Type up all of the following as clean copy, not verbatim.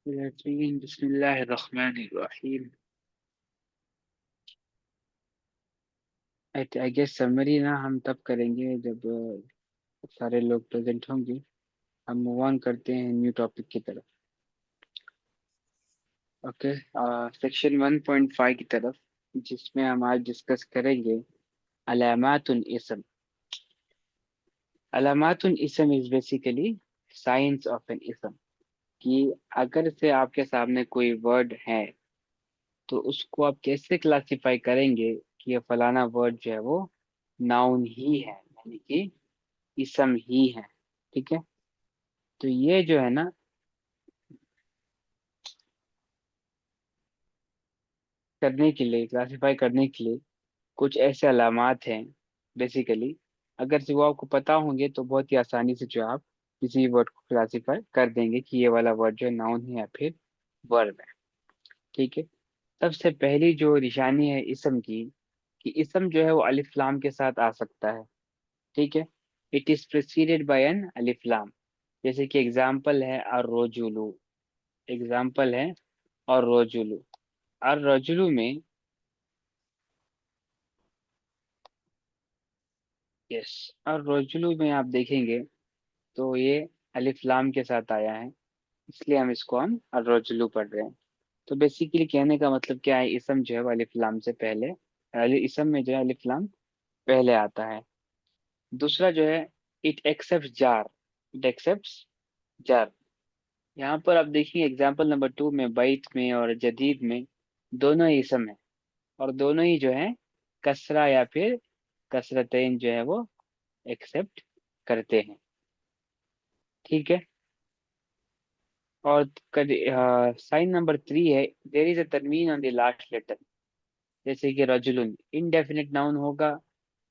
बिस्मिल्लाहिर्रहमानिर्रहीम। I guess summary ना हम तब करेंगे जब सारे लोग प्रेजेंट होंगे। हम मूव ऑन करते हैं न्यू टॉपिक की तरफ। ओके, सेक्शन 1.5 की तरफ, जिसमें हम आज डिस्कस करेंगे अलामातुल इसम। अलामातुल इसम is basically science of an इसम। कि अगर से आपके सामने कोई वर्ड है तो उसको आप कैसे क्लासिफाई करेंगे कि ये फलाना वर्ड जो है वो नाउन ही है, यानी कि इसम ही है। ठीक है, तो ये जो है ना, करने के लिए, क्लासिफाई करने के लिए कुछ ऐसे अलामात हैं बेसिकली। अगर से वो आपको पता होंगे तो बहुत ही आसानी से जो है आप किसी वर्ड को क्लासिफाई कर देंगे कि ये वाला वर्ड जो है नाउन है या फिर वर्ब है। ठीक है, सबसे पहली जो निशानी है इसम की, कि इसम जो है वो अलिफ लाम के साथ आ सकता है। ठीक है, it is preceded bye N अलिफ लाम। जैसे कि एग्जाम्पल है और रोजुलू। एग्जाम्पल है और रोजुलू। और रजुलू में, यस, और रजुलू में आप देखेंगे तो ये अलिफ लाम के साथ आया है, इसलिए हम रजुलू पढ़ रहे हैं। तो बेसिकली कहने का मतलब क्या है, इसम जो है वो अलिफ लाम से पहले, इसम में जो है अलिफ लाम पहले आता है। दूसरा जो है, इट एक्सेप्ट जार। इट एक्सेप्ट जार। यहाँ पर आप देखिए एग्जाम्पल नंबर 2 में, बैत में और जदीद में दोनों ही इसम है, और दोनों ही जो है कसरा या फिर कसरतैन जो है वो एक्सेप्ट करते हैं। ठीक है, और साइन नंबर 3 है, देर इज अ तनवीन ऑन द लास्ट लेटर। जैसे कि रजुलुन इनडेफिनिट नाउन होगा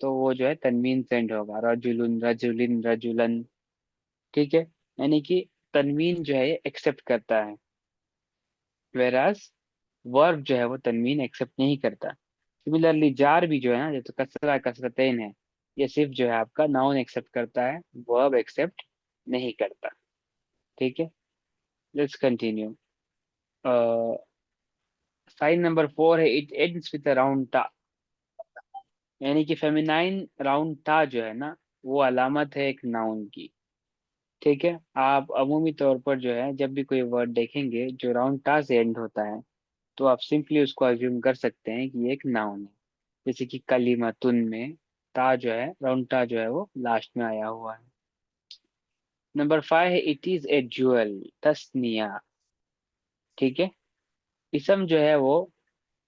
तो वो जो है तनवीन सेंड होगा, रजुलुन, रजुलिन, रजुलन। ठीक है, यानी कि तनवीन जो है एक्सेप्ट करता है, वेराज वर्ब जो है वो तनवीन एक्सेप्ट नहीं करता। सिमिलरली जार भी जो है ना, जैसे कसरा कसरतैन है, ये सिर्फ जो है आपका नाउन एक्सेप्ट करता है, वर्ब एक्सेप्ट नहीं करता। ठीक है, लेट्स कंटिन्यू। साइन नंबर 4 है, इट एंड्स विद राउंड टा। यानी कि फेमिनाइन राउंड टा जो है ना, वो अलामत है एक नाउन की। ठीक है, आप अमूमी तौर पर जो है जब भी कोई वर्ड देखेंगे जो राउंड टा से एंड होता है, तो आप सिंपली उसको अज्यूम कर सकते हैं कि ये एक नाउन है। जैसे कि कलीमतुन में ता जो है, राउंड टा जो है वो लास्ट में आया हुआ है। नंबर 5 है, इट इज ए ज्वेल, तस्निया। ठीक है, इसम जो है वो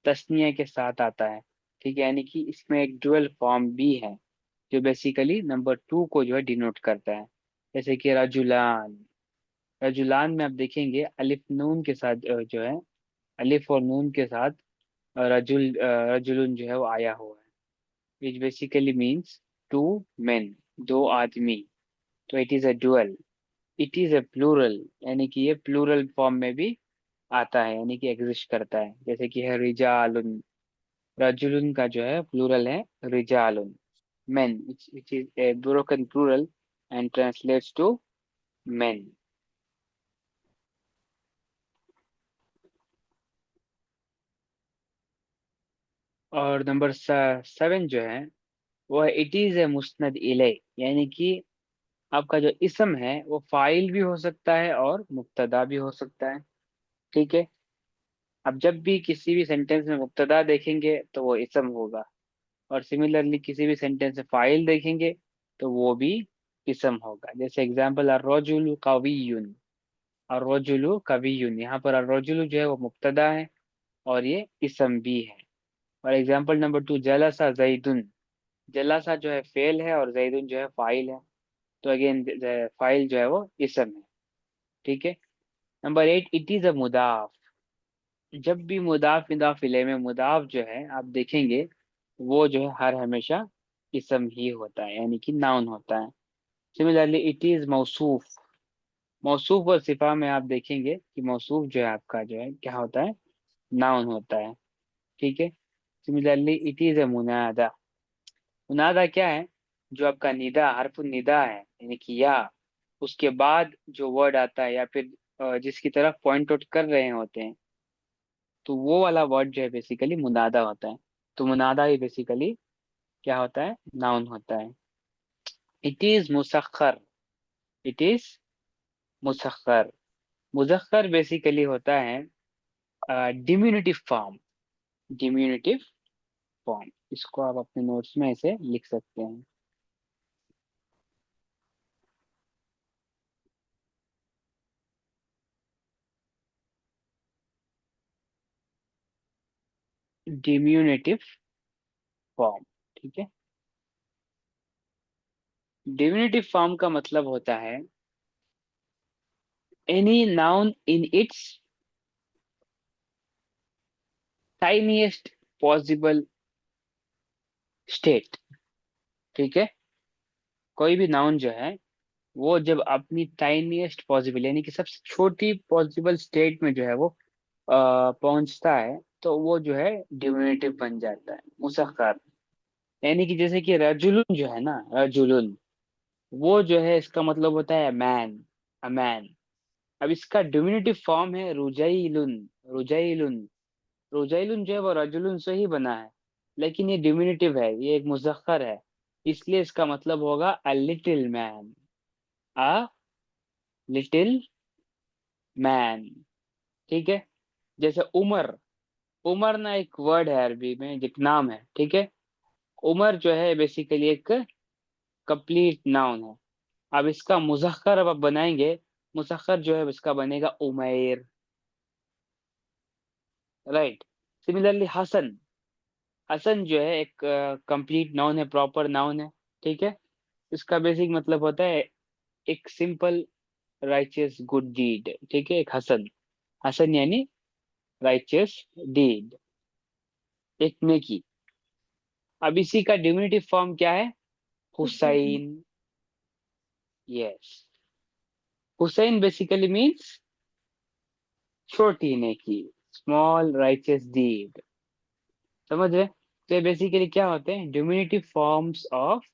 तस्निया के साथ आता है। ठीक है, यानी कि इसमें एक डुअल फॉर्म भी है, जो बेसिकली नंबर 2 को जो है डिनोट करता है। जैसे कि रजुलान। रजुलान में आप देखेंगे अलिफ नून के साथ जो है, अलिफ और नून के साथ रजुलन जो है वो आया हुआ है, which basically means two men, दो आदमी। तो it is a dual. It is a plural, यानी कि ये प्लूरल फॉर्म में भी आता है, यानी कि एग्जिस्ट करता है। जैसे कि है रिजालुन। रजुलन का जो है प्लूरल है रिजालुन। men, which is a broken plural and translates to men. और नंबर 7 जो है वो है, इट इज ए मुस्नद इले। यानी कि आपका जो इसम है वो फाइल भी हो सकता है और मुब्तदा भी हो सकता है। ठीक है, अब जब भी किसी भी सेंटेंस में मुब्तदा देखेंगे तो वो इसम होगा, और सिमिलरली किसी भी सेंटेंस में फाइल देखेंगे तो वो भी इसम होगा। जैसे एग्जाम्पल, अर्रजुलु कवियुन। अर्रजुलु कवियुन, यहाँ पर अर्रजुलु जो है वो मुब्तदा है और ये इसम भी है। और एग्जाम्पल नंबर 2, जलसा जैदुन। जलसा जो है फेल है और जैदुन जो है फाइल है, तो अगेन फाइल जो है वो इसम है। ठीक है, नंबर 8, इट इज अ मुदाफ। जब भी मुदाफ मुदाफ इले में मुदाफ जो है आप देखेंगे, वो जो है हर हमेशा इसम ही होता है, यानी कि नाउन होता है। सिमिलरली इट इज मौसूफ। मौसूफ और सिफा में आप देखेंगे कि मौसूफ जो है आपका जो है क्या होता है, नाउन होता है। ठीक है, सिमिलरली इट इज अ मुनादा। मुनादा क्या है, जो आपका निदा, हरफ निदा है, यानी कि या, उसके बाद जो वर्ड आता है या फिर जिसकी तरफ पॉइंट आउट कर रहे होते हैं, तो वो वाला वर्ड जो है बेसिकली मुनादा होता है। तो मुनादा ही बेसिकली क्या होता है, नाउन होता है। इट इज मुसख्खर, इट इज मुसख्खर। मुजक्कर बेसिकली होता है डिम्यूनिटिव फॉर्म, डिम्यूनिटिव फॉर्म। इसको आप अपने नोट्स में ऐसे लिख सकते हैं। डिम्यूनिटिव फॉर्म, ठीक है। डिम्यूनिटिव फॉर्म का मतलब होता है any noun in its tiniest possible state, ठीक है। कोई भी नाउन जो है वो जब अपनी टाइनीएस्ट पॉसिबल यानी कि सबसे छोटी पॉसिबल स्टेट में जो है वो पहुंचता है, तो वो जो है डिमिनिटिव बन जाता है, मुसख्खर। यानी कि जैसे कि रजुलुन जो है ना, रजुलुन, वो जो है इसका मतलब होता है मैन, अ मैन। अब इसका डिमिनिटिव फॉर्म है रुजैलुन, रुजैलुन। रुजैलुन जो है वो रजुलुन से ही बना है, लेकिन ये डिमिनिटिव है, ये एक मुजक्कर है, इसलिए इसका मतलब होगा a little man, a little man, ठीक है। जैसे उमर, उमर ना एक वर्ड है अरबी में, एक नाम है, ठीक है। उमर जो है बेसिकली एक कंप्लीट नाउन है। अब इसका मुजक्कर अब आप बनाएंगे, मुजक्कर जो है इसका बनेगा उमैर, राइट। सिमिलरली हसन, हसन जो है एक कंप्लीट नाउन है, प्रॉपर नाउन है, ठीक है। इसका बेसिक मतलब होता है एक सिंपल राइचियस गुड डीड, ठीक है। एक हसन, हसन यानी राइचियस डीड, एक नेकी। अब इसी का डिमिनिटिव फॉर्म क्या है, Hussain. Hussain, yes. Hussain basically means छोटी नेकी, स्मॉल राइचियस डीड, समझ रहे। तो ये बेसिकली क्या होते हैं, डिमिनिटिव फॉर्म्स ऑफ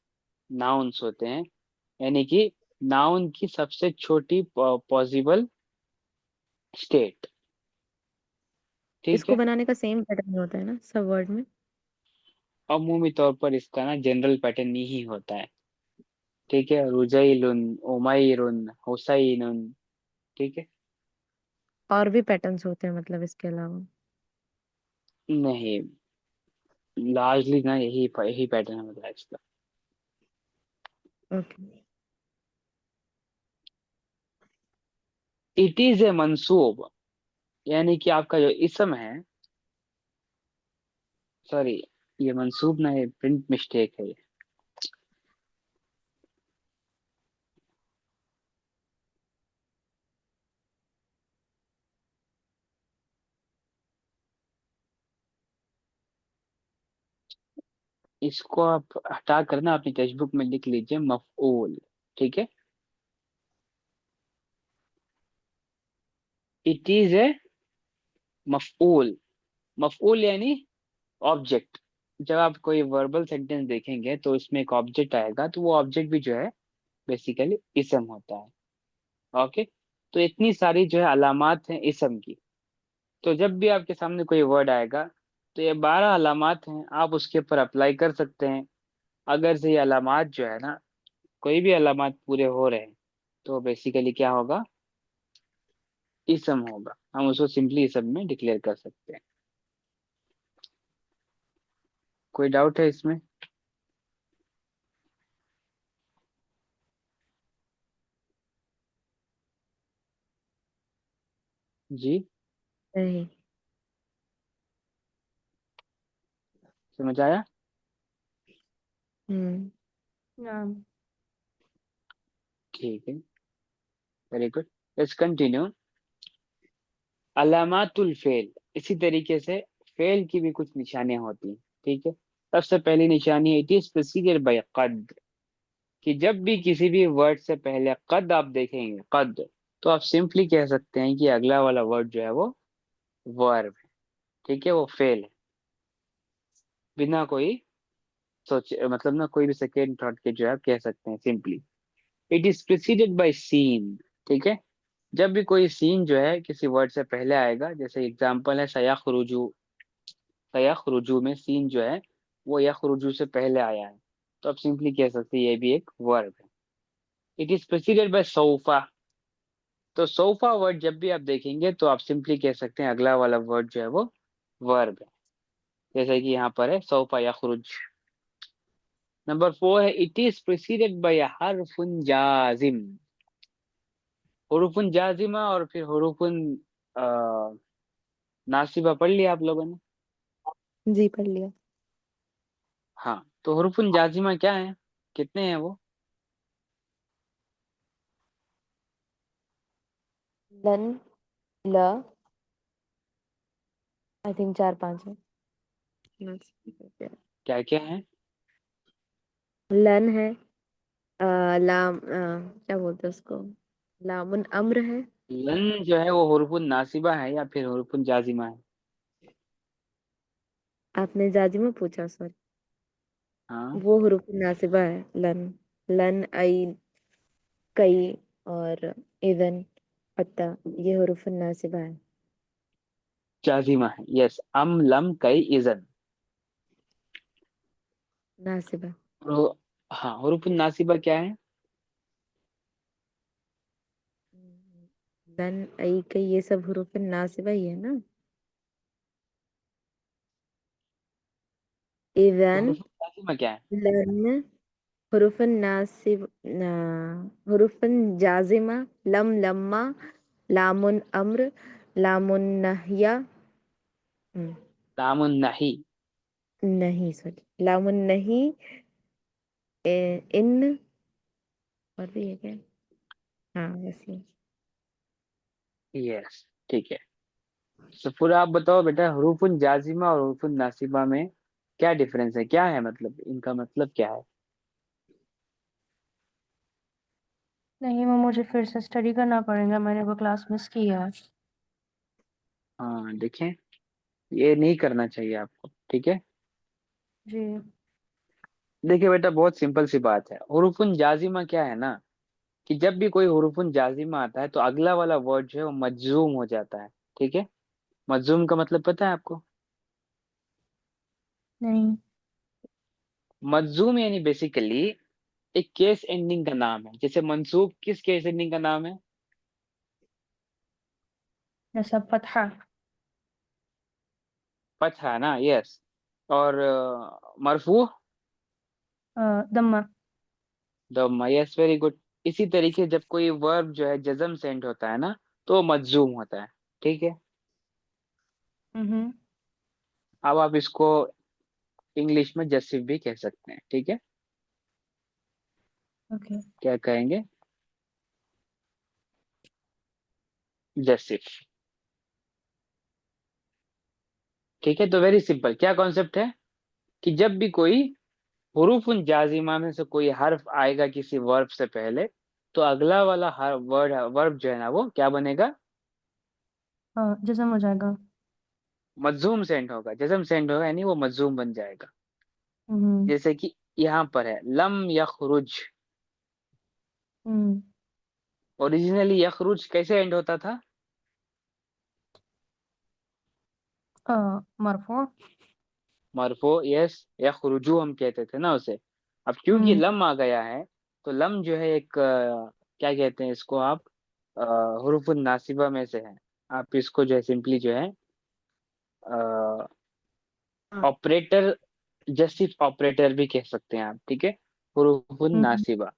नाउन्स होते हैं, यानी कि नाउन की सबसे छोटी पॉसिबल स्टेट, ठीक इसको है। बनाने का सेम पैटर्न होता है ना सब वर्ड में? अमूमी तौर पर इसका ना जनरल पैटर्न यही होता है, ठीक है। रुजैलुन, उमैरुन, हुसैनुन, ठीक है। और भी पैटर्न्स होते हैं मतलब इसके अलावा? नहीं, लार्जली ना यही यही पैटर्न है मतलब इसका। ओके। इट इज ए मंसूब, यानी कि आपका जो इसम है, सॉरी, ये मंसूब ना, ये प्रिंट मिस्टेक है। इसको आप हटा कर ना अपनी टेक्स्ट बुक में लिख लीजिए मफऊल, ठीक है। इट इज ए मफऊल, मफऊल यानी ऑब्जेक्ट। जब आप कोई वर्बल सेंटेंस देखेंगे तो इसमें एक ऑब्जेक्ट आएगा, तो वो ऑब्जेक्ट भी जो है बेसिकली इसम होता है, ओके। तो इतनी सारी जो है अलामात हैं इसम की। तो जब भी आपके सामने कोई वर्ड आएगा, तो ये 12 अलामात हैं, आप उसके ऊपर अप्लाई कर सकते हैं। अगर से ये अलामात जो है ना, कोई भी अलामात पूरे हो रहे हैं, तो बेसिकली क्या होगा, इसम होगा। हम उसको सिंपली इसम में डिक्लेयर कर सकते हैं। कोई डाउट है इसमें? जी, नहीं। समझ आया? हम्म। हाँ। ठीक है, वेरी गुड। Let's continue. अलामातुल फेल, इसी तरीके से फेल की भी कुछ निशानियां होती हैं, ठीक है। सबसे पहली निशानी, इट इज प्रेसीडेड बाय कद, कि जब भी किसी भी वर्ड से पहले कद आप देखेंगे, कद, तो आप सिंपली कह सकते हैं कि अगला वाला वर्ड जो है वो वर्ब है, ठीक है, वो फेल है, बिना कोई सोचे, मतलब ना कोई भी सेकेंड थॉट के जो है आप कह सकते हैं simply. It is preceded by सीन, ठीक है। जब भी कोई सीन जो है किसी वर्ड से पहले आएगा, जैसे एग्जांपल है सयाखरुजू, सयाखरुजू में सीन जो है वो यखरुजू से पहले आया है, तो आप सिंपली कह सकते हैं ये भी एक वर्ब है। इट इज प्रेसिडेड बाय सौफा। तो सौफा वर्ड जब भी आप देखेंगे तो आप सिंपली कह सकते हैं अगला वाला वर्ड जो है वो वर्ब है, जैसे कि यहाँ पर है सौफा यखरुज। नंबर 4 है इट इज प्रेसिडेड बाय हरफुन जाजिम। हुरुफुन जाजिमा और फिर हुरुफुन अ, नासिबा पढ़ लिया आप लोगों ने? जी पढ़ लिया। हाँ, तो हुरुफुन जाजिमा क्या है, कितने हैं वो? लन, ल, आई थिंक 4-5 है। क्या क्या है? लन है, लाम, क्या बोलते हैं उसको, लामुन अम्र है। लन जो है वो हुरुफुन नासिबा है या फिर हुरुफुन जाजिमा है? आपने जाजिमा पूछा, सॉरी। हाँ, वो हरूफ नासिबा है, लन। लन, आई, कई, और इधन, अत्ता, ये हरूफ नासिबा है। जाजिमा है, यस। अम लम कई इजन। नासिबा। तो हाँ, हुरुफुन नासिबा क्या है? लन, आई, कई, ये सब हरूफ नासिबा ही है ना। तो इधन, हुरुफुन नासिबा क्या है? लन, हरूफ नासिब, हरूफ जाजिमा, लम, लम्मा, लामुन अम्र, लामुन नहिया, लामुन नहीं। नहीं, सॉरी, लामुन नहीं, इन, और भी है क्या? हाँ, वैसे ही। यस, ठीक है। तो पूरा आप बताओ बेटा, हुरूफुन जाजिमा और हुरूफुन नासिबा में क्या डिफरेंस है, क्या है मतलब, इनका मतलब क्या है? नहीं, वो मुझे फिर से स्टडी करना पड़ेगा, मैंने वो क्लास मिस की है। हाँ देखें, ये नहीं करना चाहिए आपको, ठीक है। जी। देखिए बेटा, बहुत सिंपल सी बात है। हुरूफुन जाजिमा क्या है ना, कि जब भी कोई हुरूफुन जाजिमा आता है तो अगला वाला वर्ड जो है वो मजजूम हो जाता है, ठीक है। मजजूम का मतलब पता है आपको? नहीं। मजजूम यानी बेसिकली एक केस एंडिंग का नाम है। जैसे मंसूब किस केस एंडिंग का नाम है? जैसा फतहा। फतहा ना, यस। और मरफू? दम्मा। दम्मा, यस, वेरी गुड। इसी तरीके जब कोई वर्ब जो है जज्म से एंड होता है ना, तो वो मजजूम होता है, ठीक है। हम्म। अब आप इसको इंग्लिश में जस्टिस भी कह सकते हैं, ठीक है। ओके। क्या कहेंगे? जस्टिस, ठीक है। तो वेरी सिंपल, क्या कॉन्सेप्ट है कि जब भी कोई हुरूफुन जाजिमा में से कोई हर्फ आएगा किसी वर्ब से पहले, तो अगला वाला हर वर्ड वर्ब जो है ना वो क्या बनेगा? जज़म हो जाएगा। मजजूम सेंड होगा, जज्म सेंड होगा, यानी वो मजजूम बन जाएगा। हम्म। जैसे कि यहाँ पर है लम यखरुज। हम्म। ओरिजिनली यखरुज कैसे एंड होता था? मरफू। मरफो, यस। यखरुजू हम कहते थे ना उसे। अब क्योंकि हम्म। लम आ गया है, तो लम जो है एक क्या कहते हैं इसको आप, हुरूफुन नासिबा में से है। आप इसको जो है सिंपली जो है ऑपरेटर, जस्टिस ऑपरेटर भी कह सकते हैं आप, ठीक है। हुरूफुन हम्म। नासिबा।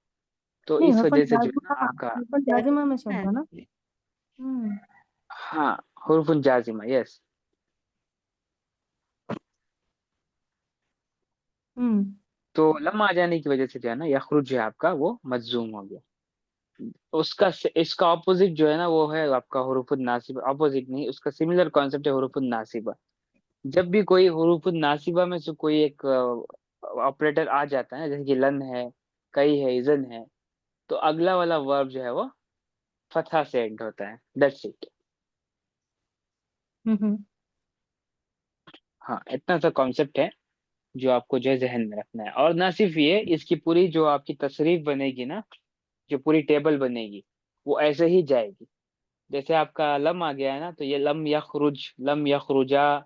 तो नहीं, इस हरफत वजह से जो है ना जाजिमा, आपका, हरफत जाजिमा में से होगा ना। हम्म। हाँ, हुरूफुन जाजिमा, यस। हम्म। तो लम आ जाने की वजह से जो है ना यखरुज जो है आपका वो मजजूम हो गया। उसका इसका ऑपोजिट जो है ना वो है आपका हुरूफुन नासिबा। ऑपोजिट नहीं, उसका सिमिलर कॉन्सेप्ट है हुरूफुन नासिबा। जब भी कोई हुरूफुन नासिबा में से कोई एक ऑपरेटर आ जाता है, जैसे कि लन है, कई है, इजन है, तो अगला वाला वर्ब जो है वो फतहा से एंड होता है, दैट्स इट। हम्म। हाँ, इतना सा कॉन्सेप्ट है जो आपको जो है जहन में रखना है। और ना सिर्फ ये, इसकी पूरी जो आपकी तशरीफ बनेगी ना, जो पूरी टेबल बनेगी वो ऐसे ही जाएगी। जैसे आपका लम आ गया है ना, तो ये लम यखरुज, लम यखरुजा,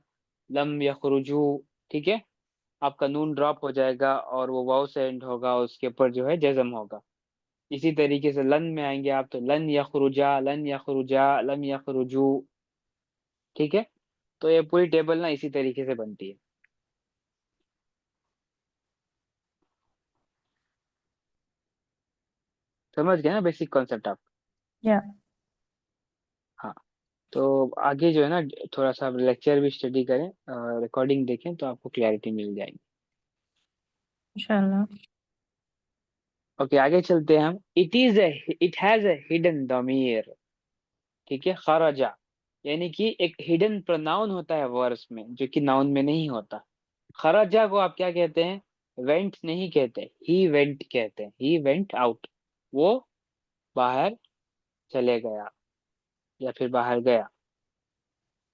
लम यखरुजू, ठीक है। आपका नून ड्रॉप हो जाएगा और वो वाव से एंड होगा, उसके ऊपर जो है जज़म होगा। इसी तरीके से लन में आएंगे आप, तो लन यखरुजा, लन यखरुजा, लम यखरुजू, ठीक है। तो ये पूरी टेबल ना इसी तरीके से बनती है। समझ गए ना बेसिक कॉन्सेप्ट आप? या हाँ। तो आगे जो है ना, थोड़ा सा लेक्चर भी स्टडी करें, रिकॉर्डिंग देखें, तो आपको क्लैरिटी मिल जाएगी। इंशाल्लाह। ओके, आगे चलते हैं हम। It has a hidden Damir, ठीक है। खराजा यानी कि एक हिडन प्रोनाउन होता है वर्ड्स में, जो कि नाउन में नहीं होता। खराजा को आप क्या कहते हैं? वेंट नहीं कहते, ही वेंट कहते हैं। ही वेंट आउट, वो बाहर चले गया या फिर बाहर गया,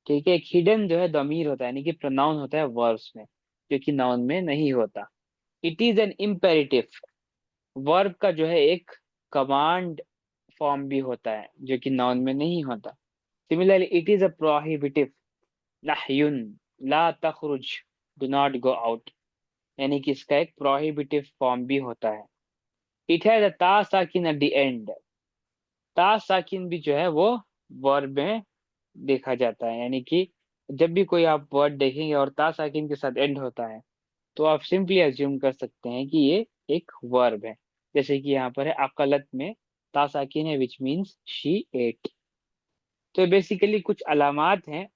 ठीक है। एक हिडन जो है दमीर होता है, यानी कि प्रोनाउन होता है वर्ब्स में, जो कि नाउन में नहीं होता। It is an imperative, verb का जो है एक कमांड फॉर्म भी होता है, जो कि नाउन में नहीं होता। Similarly it is a prohibitive, नहयुन, ला तखरुज, डू नॉट गो आउट, यानी कि इसका एक प्रोहिबिटिव फॉर्म भी होता है। इट हैज अ ता साकिन एट द एंड, ता साकिन भी जो है वो वर्ब में देखा जाता है, यानी कि जब भी कोई आप वर्ड देखेंगे और ता साकिन के साथ एंड होता है, तो आप सिंपली अज्यूम कर सकते हैं कि ये एक वर्ब है। जैसे कि यहाँ पर है, अकलत में ता साकिन है, विच मीन्स शी एट। तो बेसिकली कुछ अलामात हैं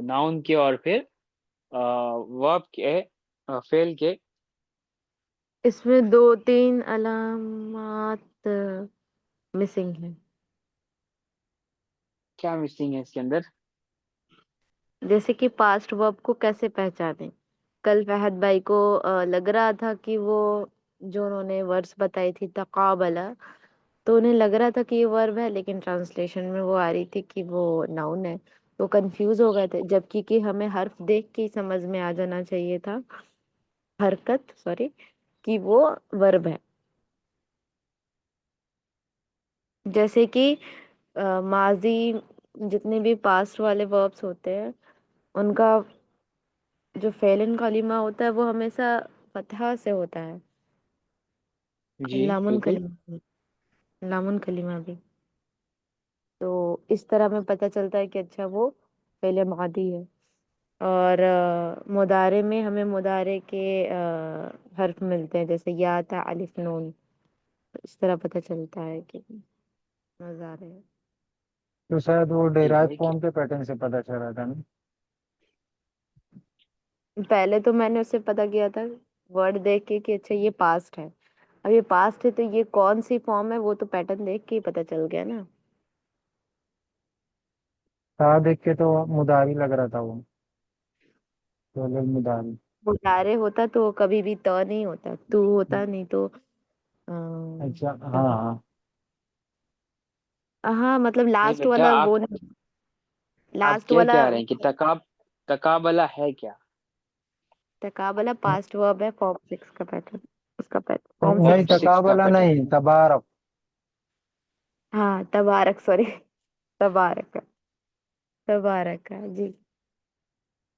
नाउन के और फिर वर्ब के, फेल के। इसमें दो तीन अलामात मिसिंग है। क्या मिसिंग है इसके अंदर? जैसे कि पास्ट वर्ब को कैसे पहचाने। कल फहद भाई को लग रहा था कि वो जो उन्होंने वर्ड्स बताई थी तकाबला, तो उन्हें लग रहा था कि ये वर्ब है, लेकिन ट्रांसलेशन में वो आ रही थी कि वो नाउन है। तो कंफ्यूज हो गए थे, जबकि कि हमें हर्फ देख के ही समझ में आ जाना चाहिए था, हरकत सॉरी, कि वो वर्ब है। जैसे कि माजी, जितने भी पास्ट वाले वर्ब्स होते हैं, उनका जो फेलन कलीमा होता है वो हमेशा फतहा से होता है। जी लामुन बिल्कुल। कलीमा भी, लामुन कलीमा भी। तो इस तरह में पता चलता है कि अच्छा वो फेले मादी है। और मुदारे में हमें मुदारे के हर्फ मिलते हैं, जैसे या था अलिफ नून। तो इस तरह पता चलता है कि मुजारे है। तो शायद वो ये डेराइव है कि फॉर्म के पैटर्न से पता चल रहा था ना। पहले तो मैंने उससे पता किया था वर्ड देख के कि अच्छा ये पास्ट है। अब ये पास्ट है तो ये कौन सी फॉर्म है, वो तो पैटर्न देख के ही पता चल गया ना। था देख के तो मुदारी लग रहा था वो, तो मुदारी। मुजारे होता तो कभी भी त नहीं होता, तू होता, नहीं तो अच्छा, क्या हाँ बोल, हाँ। हाँ मतलब नहीं लास्ट बेटा, वाला आप वो नहीं, आप लास्ट क्या वाला। कह रहे हैं कि तकाबला है क्या? तकाबला पास्ट वर्ब है, फॉर्म सिक्स का पैटर्न, उसका पैटर्न फॉर्म नहीं, फॉर्म सिक्स। सिक्स का तकाबला पैटर्न। नहीं, तबारक। हाँ तबारक, सॉरी, तबारक, तबारक का जी,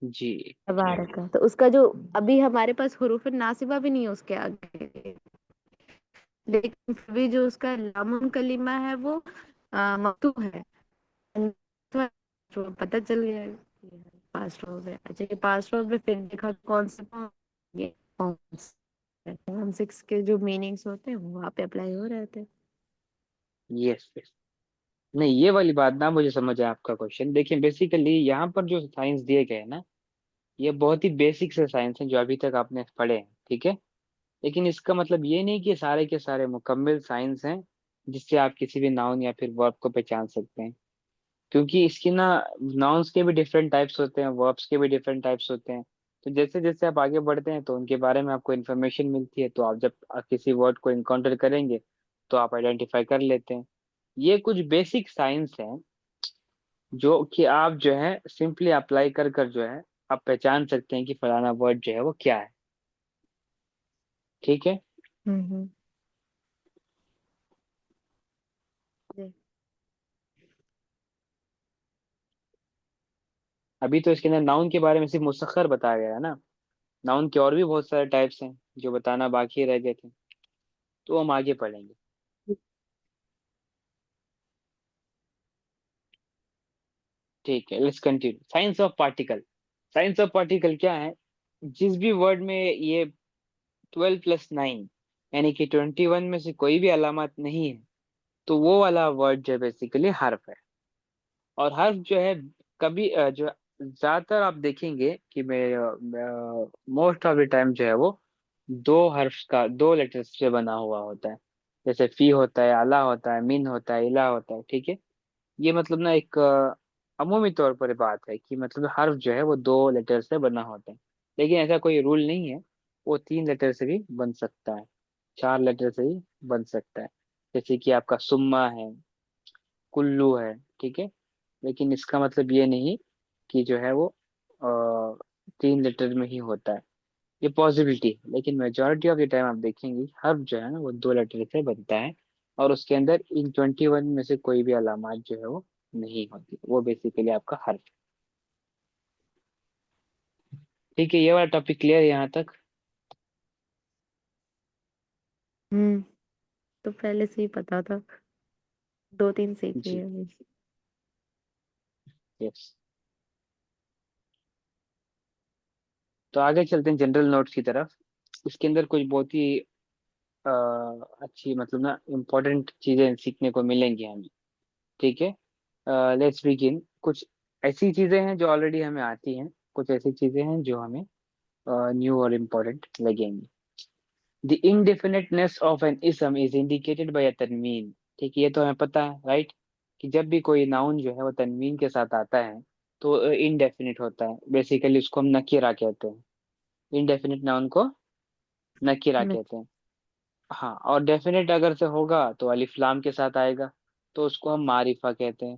जी तबारक का। तो उसका जो अभी हमारे पास हुरूफ नासिबा भी नहीं है उसके आगे, लेकिन फिर भी जो उसका लामुन कलीमा है वो मक्तूब है, तो पता चल गया है कि पास्ट वर्ब है। अच्छा ये पास्ट वर्ब में फिर देखा कौन से form? ये फॉर्म सिक्स के जो मीनिंग्स होते हैं वो वहाँ पे अप्लाई हो रहे थे। Yes yes. नहीं, ये वाली बात ना मुझे समझ है आपका क्वेश्चन। देखिए बेसिकली यहाँ पर जो साइंस दिए गए हैं ना, ये बहुत ही बेसिक से साइंस है जो अभी तक आपने पढ़े हैं, ठीक है। लेकिन इसका मतलब ये नहीं कि सारे के सारे मुकम्मल साइंस हैं जिससे आप किसी भी नाउन या फिर वर्ब को पहचान सकते हैं। क्योंकि इसकी ना, नाउन्स के भी डिफरेंट टाइप्स होते हैं, वर्ब्स के भी डिफरेंट टाइप्स होते हैं। तो जैसे जैसे आप आगे बढ़ते हैं तो उनके बारे में आपको इन्फॉर्मेशन मिलती है, तो आप जब किसी वर्ड को इनकाउंटर करेंगे तो आप आइडेंटिफाई कर लेते हैं। ये कुछ बेसिक साइंस हैं जो कि आप जो है सिंपली अप्लाई कर कर जो है आप पहचान सकते हैं कि फलाना वर्ड जो है वो क्या है, ठीक है। हम्म। जी। अभी तो इसके अंदर नाउन के बारे में सिर्फ मुसख्खर बताया गया है ना, नाउन के और भी बहुत सारे टाइप्स हैं जो बताना बाकी रह गए थे, तो हम आगे पढ़ेंगे। ठीक है, let's continue. Science of particle. Science of particle क्या है? जिस भी वर्ड में ये 12+9 यानी कि 21 में से कोई भी अलामत नहीं है, तो वो वाला वर्ड जो बेसिकली हर्फ है। और हर्फ जो है कभी जो ज्यादातर आप देखेंगे कि मोस्ट ऑफ द टाइम जो है वो दो हर्फ का, दो लेटर्स से बना हुआ होता है। जैसे फी होता है, अला होता है, मिन होता है, इला होता है। ठीक है, ये मतलब ना एक अमूमी तौर पर बात है कि मतलब हर्फ जो है वो दो लेटर से बना होता है। लेकिन ऐसा कोई रूल नहीं है, वो 3 लेटर से भी बन सकता है, 4 लेटर से भी बन सकता है। जैसे कि आपका सुम्मा है, कुल्लू है। ठीक है, लेकिन इसका मतलब ये नहीं कि जो है वो 3 लेटर में ही होता है। ये पॉसिबिलिटी है, लेकिन मेजोरिटी ऑफ द टाइम आप देखेंगे हर्फ जो है ना वो 2 लेटर से बनता है। और उसके अंदर इन 21 में से कोई भी अलामत जो है वो नहीं होती, वो बेसिकली आपका हर्फ। ठीक है, ये वाला टॉपिक क्लियर है यहाँ तक? हम्म। तो पहले से ही पता था, 2-3 सीख लिए जी, अभी। यस। तो आगे चलते हैं जनरल नोट्स की तरफ। इसके अंदर कुछ बहुत ही अ, अच्छी मतलब ना इम्पोर्टेंट चीजें सीखने को मिलेंगी हमें। ठीक है, लेट्स बिगिन। कुछ ऐसी चीजें हैं जो ऑलरेडी हमें आती हैं, कुछ ऐसी चीजें हैं जो हमें न्यू और इम्पोर्टेंट लगेंगी। The indefiniteness of an ism is indicated by a तनवीन। ठीक है, ये तो हमें पता है, राइट? कि जब भी कोई नाउन जो है वो तनवीन के साथ आता है तो इनडेफिनिट होता है। बेसिकली उसको हम नकीरा कहते हैं, इनडेफिनिट नाउन को नकीरा न- कहते हैं। हाँ, और डेफिनेट अगर से होगा तो अलिफ लाम के साथ आएगा, तो उसको हम मारिफा कहते हैं,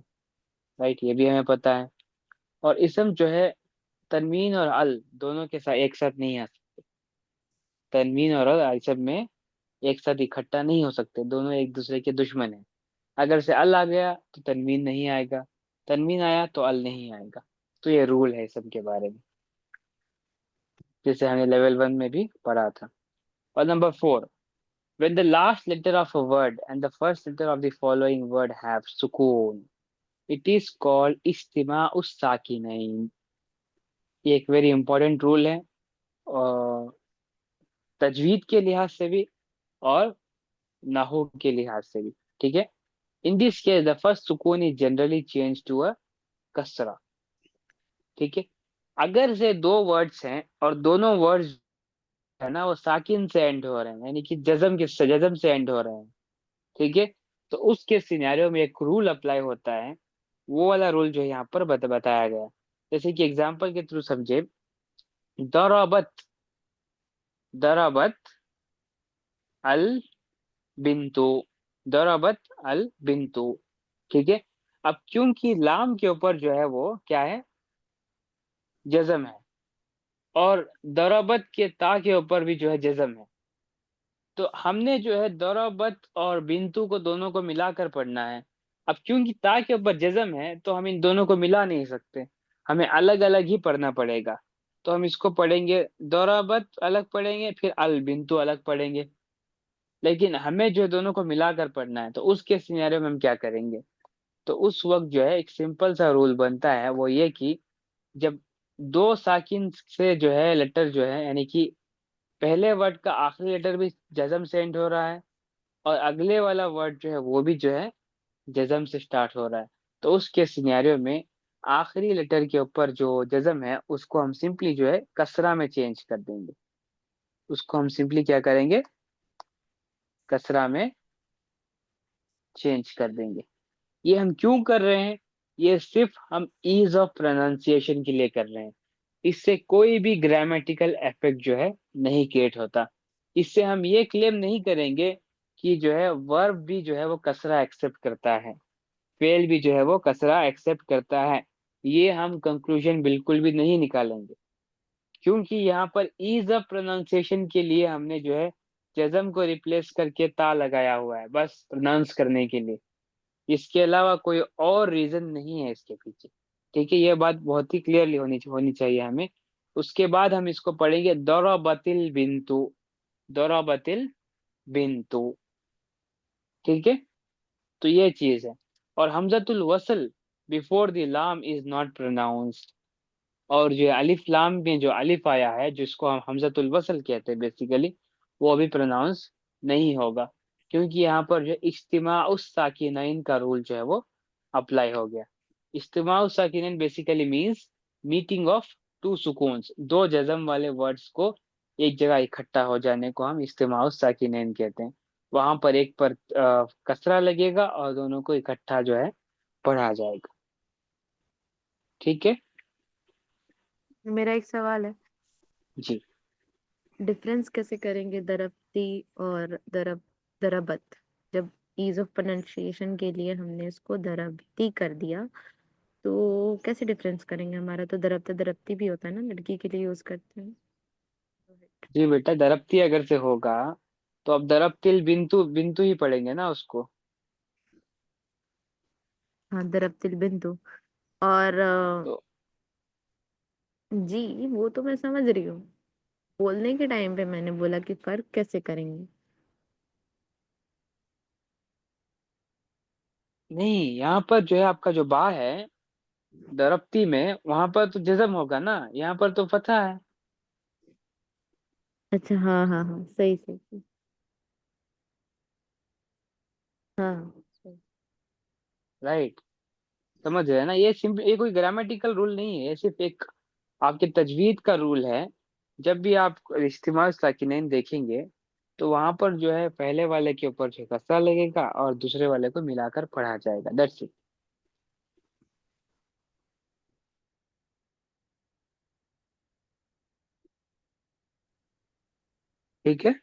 राइट? ये भी हमें पता है। और इसम जो है तनवीन और अल दोनों के साथ एक साथ नहीं आ सकते। तनवीन और अल इसम में एक साथ इकट्ठा नहीं हो सकते, दोनों एक दूसरे के दुश्मन हैं। अगर से अल आ गया तो तनवीन नहीं आएगा, तनवीन आया तो अल नहीं आएगा। तो ये रूल है इसम के बारे में, जैसे हमने लेवल 1 में भी पढ़ा था। और number 4, when the last letter of a word and the first letter of the following word have sukoon, it is called istima us sakinain। ये एक वेरी इंपॉर्टेंट रूल है, और तजवीद के लिहाज से भी और नाहू के लिहाज से भी। ठीक है, in this case the first सुकून is generally change to a कसरा। ठीक है, अगर से दो वर्ड्स हैं और दोनों वर्ड्स है ना वो साकिन से एंड हो रहे हैं, यानी कि जज्म से एंड हो रहे हैं। ठीक है, तो उसके सिनेरियो में एक रूल अप्लाई होता है, वो वाला रूल जो है यहाँ पर बताया गया है। जैसे कि एग्जाम्पल के थ्रू समझे, दराबत, दराबत अल बिंतु, दराबत अल बिंतु। ठीक है, अब क्योंकि लाम के ऊपर जो है वो क्या है, जज्म है, और दराबत के ता के ऊपर भी जो है जज्म है, तो हमने जो है दराबत और बिंतु को दोनों को मिलाकर पढ़ना है। अब क्योंकि ता के ऊपर जज्म है तो हम इन दोनों को मिला नहीं सकते, हमें अलग अलग ही पढ़ना पड़ेगा। तो हम इसको पढ़ेंगे, दराबत अलग पढ़ेंगे, फिर अल बिंतु अलग पढ़ेंगे। लेकिन हमें जो दोनों को मिलाकर पढ़ना है, तो उसके सिनेरियो में हम क्या करेंगे? तो उस वक्त जो है एक सिंपल सा रूल बनता है, वो ये कि जब दो साकिन से जो है लेटर जो है, यानी कि पहले वर्ड का आखिरी लेटर भी जज्म से एंड हो रहा है, और अगले वाला वर्ड जो है वो भी जो है जज्म से स्टार्ट हो रहा है, तो उसके सिनेरियो में आखिरी लेटर के ऊपर जो जज्म है उसको हम सिंपली जो है कसरा में चेंज कर देंगे। उसको हम सिंपली क्या करेंगे, कसरा में चेंज कर देंगे। ये हम क्यों कर रहे हैं? ये सिर्फ हम ईज ऑफ प्रोनाउंसिएशन के लिए कर रहे हैं। इससे कोई भी ग्रामेटिकल इफेक्ट जो है नहीं क्रिएट होता। इससे हम ये क्लेम नहीं करेंगे कि जो है वर्ब भी जो है वो कसरा एक्सेप्ट करता है, फेल भी जो है वो कसरा एक्सेप्ट करता है। ये हम कंक्लूजन बिल्कुल भी नहीं निकालेंगे, क्योंकि यहाँ पर ईज ऑफ प्रोनाउंसिएशन के लिए हमने जो है जज्म को रिप्लेस करके ता लगाया हुआ है, बस प्रोनाउंस करने के लिए। इसके अलावा कोई और रीजन नहीं है इसके पीछे। ठीक है, ये बात बहुत ही क्लियरली होनी होनी चाहिए हमें। उसके बाद हम इसको पढ़ेंगे दौराबतिल बिंतु, दौराबतिल बिंतु। ठीक है, तो ये चीज है। और हमजतुल वसल बिफोर द लाम इज नॉट प्रोनाउंस्ड। और जो अलिफ लाम में जो अलिफ आया है, जिसको हम हमजतुल वसल कहते हैं बेसिकली, वो अभी प्रोनाउंस नहीं होगा, क्योंकि यहाँ पर जो इज्तिमा उस साकिनैन का रूल जो है वो अप्लाई हो गया। इज्तिमा उस साकिनैन basically means meeting of two सुकून्स, दो जज़म वाले वर्ड्स को एक जगह इकट्ठा हो जाने को हम इज्तिमा उस साकिनैन कहते हैं। वहां पर एक पर कसरा लगेगा और दोनों को इकट्ठा जो है पढ़ा जाएगा। ठीक है मेरा एक सवाल है, जी। डिफरेंस कैसे करेंगे दरप्ती और दरबत? जब ईज ऑफ प्रोनाउंसिएशन के लिए हमने इसको दरब्ती कर दिया, तो कैसे डिफरेंस करेंगे? हमारा तो दरबता दरब्ती भी होता है ना, लड़की के लिए यूज करते हैं। जी बेटा, दरप्ती अगर से होगा तो अब दरप्तिल बिंतु, बिंतु ही पढ़ेंगे ना उसको। हाँ, दरब्तिल बिंदु। और तो जी वो तो मैं समझ रही हूँ, बोलने के टाइम पे मैंने बोला कि फर्क कैसे करेंगे। नहीं, यहाँ पर जो है आपका जो बा है दरप्ती में, वहां पर तो जज़म होगा ना, यहाँ पर तो फतहा है। अच्छा, हाँ हाँ हाँ, सही सही सही। हाँ सही। राइट, समझ रहे हैं ना? ये सिंपल, ये कोई ग्रामेटिकल रूल नहीं है, ये सिर्फ एक आपके तजवीद का रूल है। जब भी आप इस्तेमाल साकिनैन देखेंगे तो वहां पर जो है पहले वाले के ऊपर जो कसरा लगेगा और दूसरे वाले को मिलाकर पढ़ा जाएगा, दैट्स इट। ठीक है।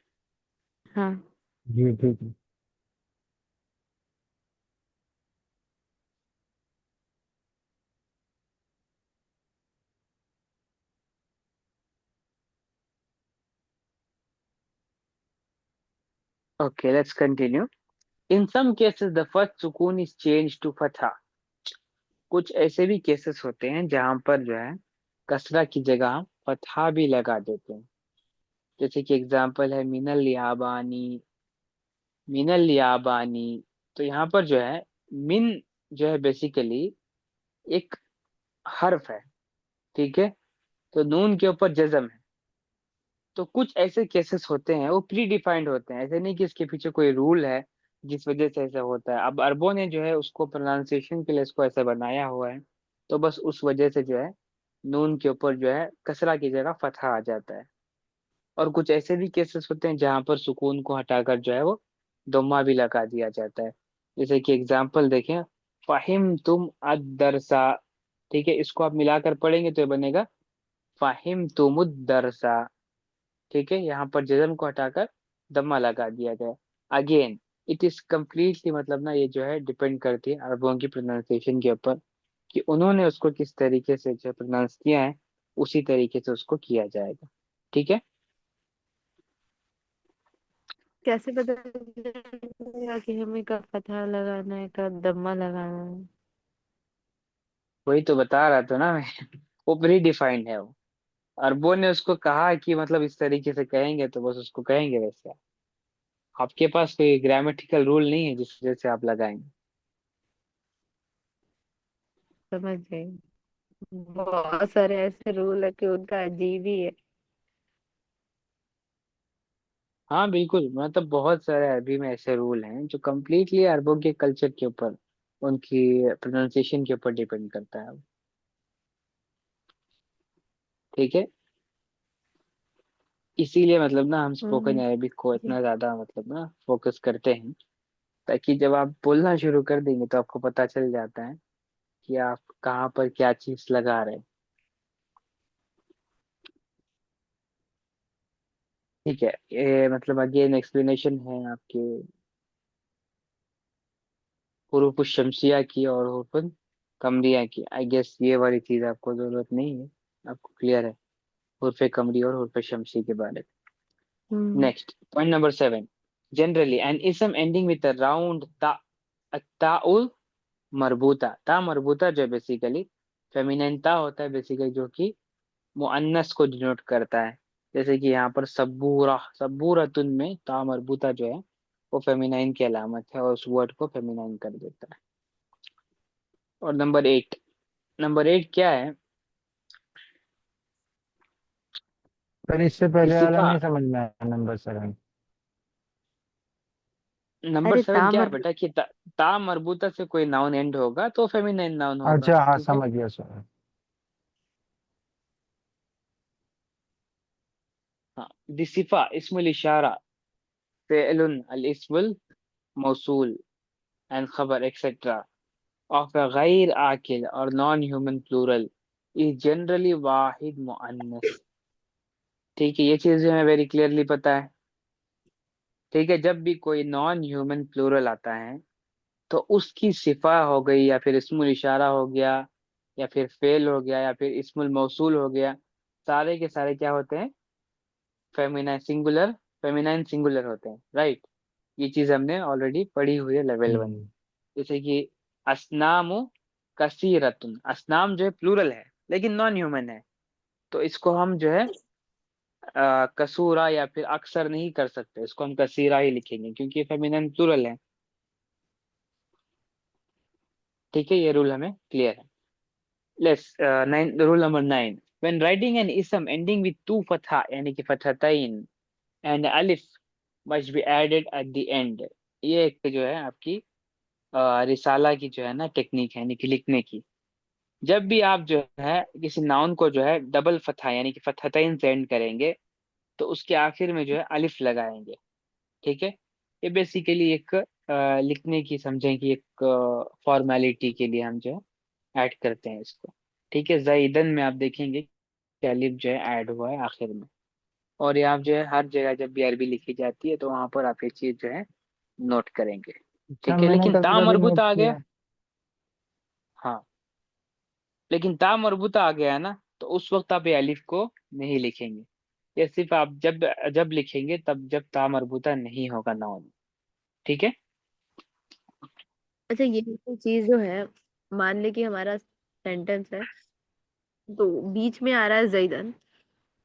हाँ। जी ठीक है। Okay, let's continue. In some cases the first सुकून इज चेंज टू फतहा। कुछ ऐसे भी केसेस होते हैं जहां पर जो है कसरा की जगह हम फतहा भी लगा देते हैं। जैसे कि एग्जांपल है मिनल याबानी, मिनल याबानी। तो यहाँ पर जो है मिन जो है बेसिकली एक हर्फ है, ठीक है, तो नून के ऊपर जज्म है। तो कुछ ऐसे केसेस होते हैं वो प्री डिफाइंड होते हैं, ऐसे नहीं कि इसके पीछे कोई रूल है जिस वजह से ऐसा होता है। अब अरबों ने जो है उसको प्रोनाउंसिएशन के लिए इसको ऐसा बनाया हुआ है, तो बस उस वजह से जो है नून के ऊपर जो है कसरा की जगह फतहा आ जाता है। और कुछ ऐसे भी केसेस होते हैं जहां पर सुकून को हटाकर जो है वो दम्मा भी लगा दिया जाता है। जैसे कि एग्जाम्पल देखें, फाहिम तुम अदरसा। ठीक है, इसको आप मिलाकर पढ़ेंगे तो ये बनेगा फाहिम तुम दरसा। ठीक है, यहाँ पर जज्म को हटाकर दम्मा लगा दिया गया। अगेन इट इज कम्प्लीटली, मतलब ना ये जो है डिपेंड करती है अरबों की प्रोनाउंसिएशन के ऊपर कि उन्होंने उसको किस तरीके से जो प्रोनाउंस किया है, उसी तरीके से उसको किया जाएगा। ठीक है, कैसे पता चलेगा कि हमें कब फतहा लगाना है, कब दम्मा लगाना है? वही तो बता रहा था ना मैं। वो प्री डिफाइंड है वो। अरबों ने उसको कहा कि मतलब इस तरीके से कहेंगे तो बस उसको कहेंगे वैसे। आपके पास कोई ग्रामेटिकल रूल नहीं है जिस वजह से आप लगाएंगे। समझ गई। बहुत सारे ऐसे रूल है कि उनका अजीब ही है। हाँ बिल्कुल, मतलब बहुत सारे अरबी में ऐसे रूल हैं जो कम्प्लीटली अरबों के कल्चर के ऊपर, उनकी प्रोनाउंसिएशन के ऊपर डिपेंड करता है। ठीक है, इसीलिए मतलब ना हम स्पोकन हम्म। अरबिक को जी। इतना ज्यादा मतलब ना फोकस करते हैं, ताकि जब आप बोलना शुरू कर देंगे तो आपको पता चल जाता है कि आप कहाँ पर क्या चीज लगा रहे हैं। ठीक है, ये मतलब अगेन एक्सप्लेनेशन है आपके हुरूफ शमसिया की और हुरूफ कमरिया की। आई गेस ये वाली चीज आपको जरूरत नहीं है, आपको क्लियर है हुरूफ कमरी और हुरूफ शमसी के बारे में। Hmm. Next point number 7, generally an इसम एंडिंग विद अ राउंड ता, ताउल मरबूता। ता मरबूता जो बेसिकली फेमिनाइन ता होता है बेसिकली जो कि मुअन्नस को डिनोट करता है। जैसे कि यहाँ पर सबूरा, सबूरतुन में ता मरबूता जो है वो फेमिनाइन की अलामत है और उस वर्ड को फेमिनाइन कर देता है। और नंबर 8 क्या है? पर इससे पहले वाला दिसिफा। नहीं समझ में आया, नंबर 7। नंबर अरे 7 क्या है तामर। बेटा कि ता मरबूता से कोई नाउन एंड होगा तो फेमिनाइन नाउन होगा। अच्छा हाँ, ठीक है। समझ गया सर। हाँ, दिसिफा इस्मुल इशारा, फ़िअलुन अल इस्मुल मौसूल एंड खबर एक्सेट्रा of a गैर आकिल और non human plural is generally वाहिद मुअन्नस। ठीक है, ये चीजें हमें वेरी क्लियरली पता है। ठीक है, जब भी कोई नॉन ह्यूमन प्लूरल आता है तो उसकी सिफा हो गई या फिर इस्मुल इशारा हो गया या फिर फेल हो गया या फिर इस्मुल मौसूल हो गया, सारे के सारे क्या होते हैं? फेमिनाइन सिंगुलर, फेमिनाइन सिंगुलर होते हैं, राइट। ये चीज हमने ऑलरेडी पढ़ी हुई है लेवल 1। हम्म। जैसे कि असनामु कसीरतुन, असनाम जो है प्लूरल है लेकिन नॉन ह्यूमन है, तो इसको हम जो है कसूरा या फिर अक्सर नहीं कर सकते, इसको हम कसीरा ही लिखेंगे क्योंकि ये फेमिनिन प्लूरल है। ठीक है, ये रूल हमें क्लियर है। Let's nine, rule number 9, when writing an इसम एंडिंग विद टू फतहा यानी कि फतहतैन एंड अलिफ must be added at the end. ये एक जो है आपकी रिसाला की जो है ना टेक्निक है यानी कि लिखने की। जब भी आप जो है किसी नाउन को जो है डबल फतहा यानी कि फतहतैन से एंड करेंगे तो उसके आखिर में जो है अलिफ लगाएंगे। ठीक है, ये बेसिकली एक लिखने की समझें कि एक फॉर्मेलिटी के लिए हम जो है ऐड करते हैं इसको। ठीक है, ज़ैदन में आप देखेंगे कि अलिफ जो है ऐड हुआ है आखिर में। और यहाँ जो है हर जगह जब भी अरबी लिखी जाती है तो वहां पर आप ये चीज जो है नोट करेंगे। अच्छा, ठीक है, मैंने लेकिन कभी ता कभी नोट मरबूता आ गया। किया। हाँ, लेकिन ता मरबूता आ गया है ना, तो उस वक्त आप ये अलिफ को नहीं लिखेंगे। ये सिर्फ आप जब जब लिखेंगे तब जब ता मरबूता नहीं होगा नाउन। ठीक है। अच्छा, ये चीज जो है, मान ले कि हमारा सेंटेंस है तो बीच में आ रहा है जैदन,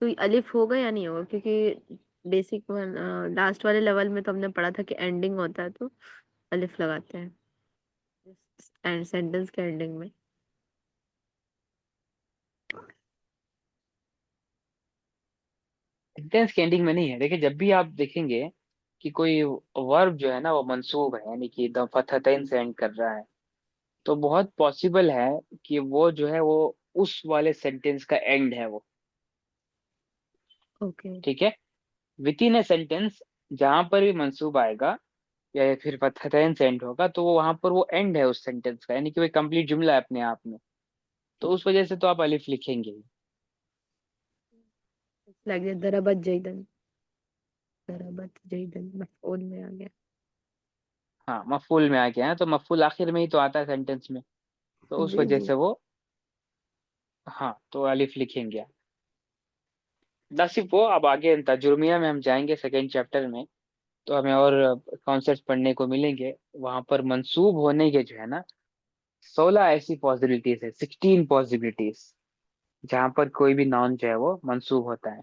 तो ये अलिफ होगा या नहीं होगा? क्योंकि बेसिक लास्ट वाले लेवल में तो हमने पढ़ा था कि एंडिंग होता है तो अलिफ लगाते हैं एंड सेंटेंस के एंडिंग में। सेंटेंस के एंडिंग में नहीं है। देखिए, जब भी आप देखेंगे कि कोई वर्ब जो है ना वो मंसूब है यानी कि एकदम फतहतैन से एंड कर रहा है, तो बहुत पॉसिबल है कि वो जो है वो उस वाले सेंटेंस का एंड है वो। ओके। ठीक है, विद इन ए सेंटेंस जहां पर भी मंसूब आएगा या फिर फतहतैन से एंड होगा तो वो वहां पर वो एंड है उस सेंटेंस का यानी कि वो कंप्लीट जुमला है अपने आप में। तो उस वजह से तो आप अलिफ लिखेंगे ही। लग गया दरबत जैदन, दरबत जैदन मफऊल में आ गया। हाँ, मफूल में आ गया है तो मफूल आखिर में ही तो आता है सेंटेंस में, तो उस जी वजह जी। से वो, हाँ, तो अलिफ लिखेंगे। ना सिर्फ वो, अब आगे तजुर्मिया में हम जाएंगे सेकेंड चैप्टर में तो हमें और कॉन्सेप्ट पढ़ने को मिलेंगे। वहां पर मंसूब होने के जो है ना 16 ऐसी पॉसिबिलिटीज है, 16 पॉसिबिलिटीज जहां पर कोई भी नाउन जो है वो मंसूब होता है।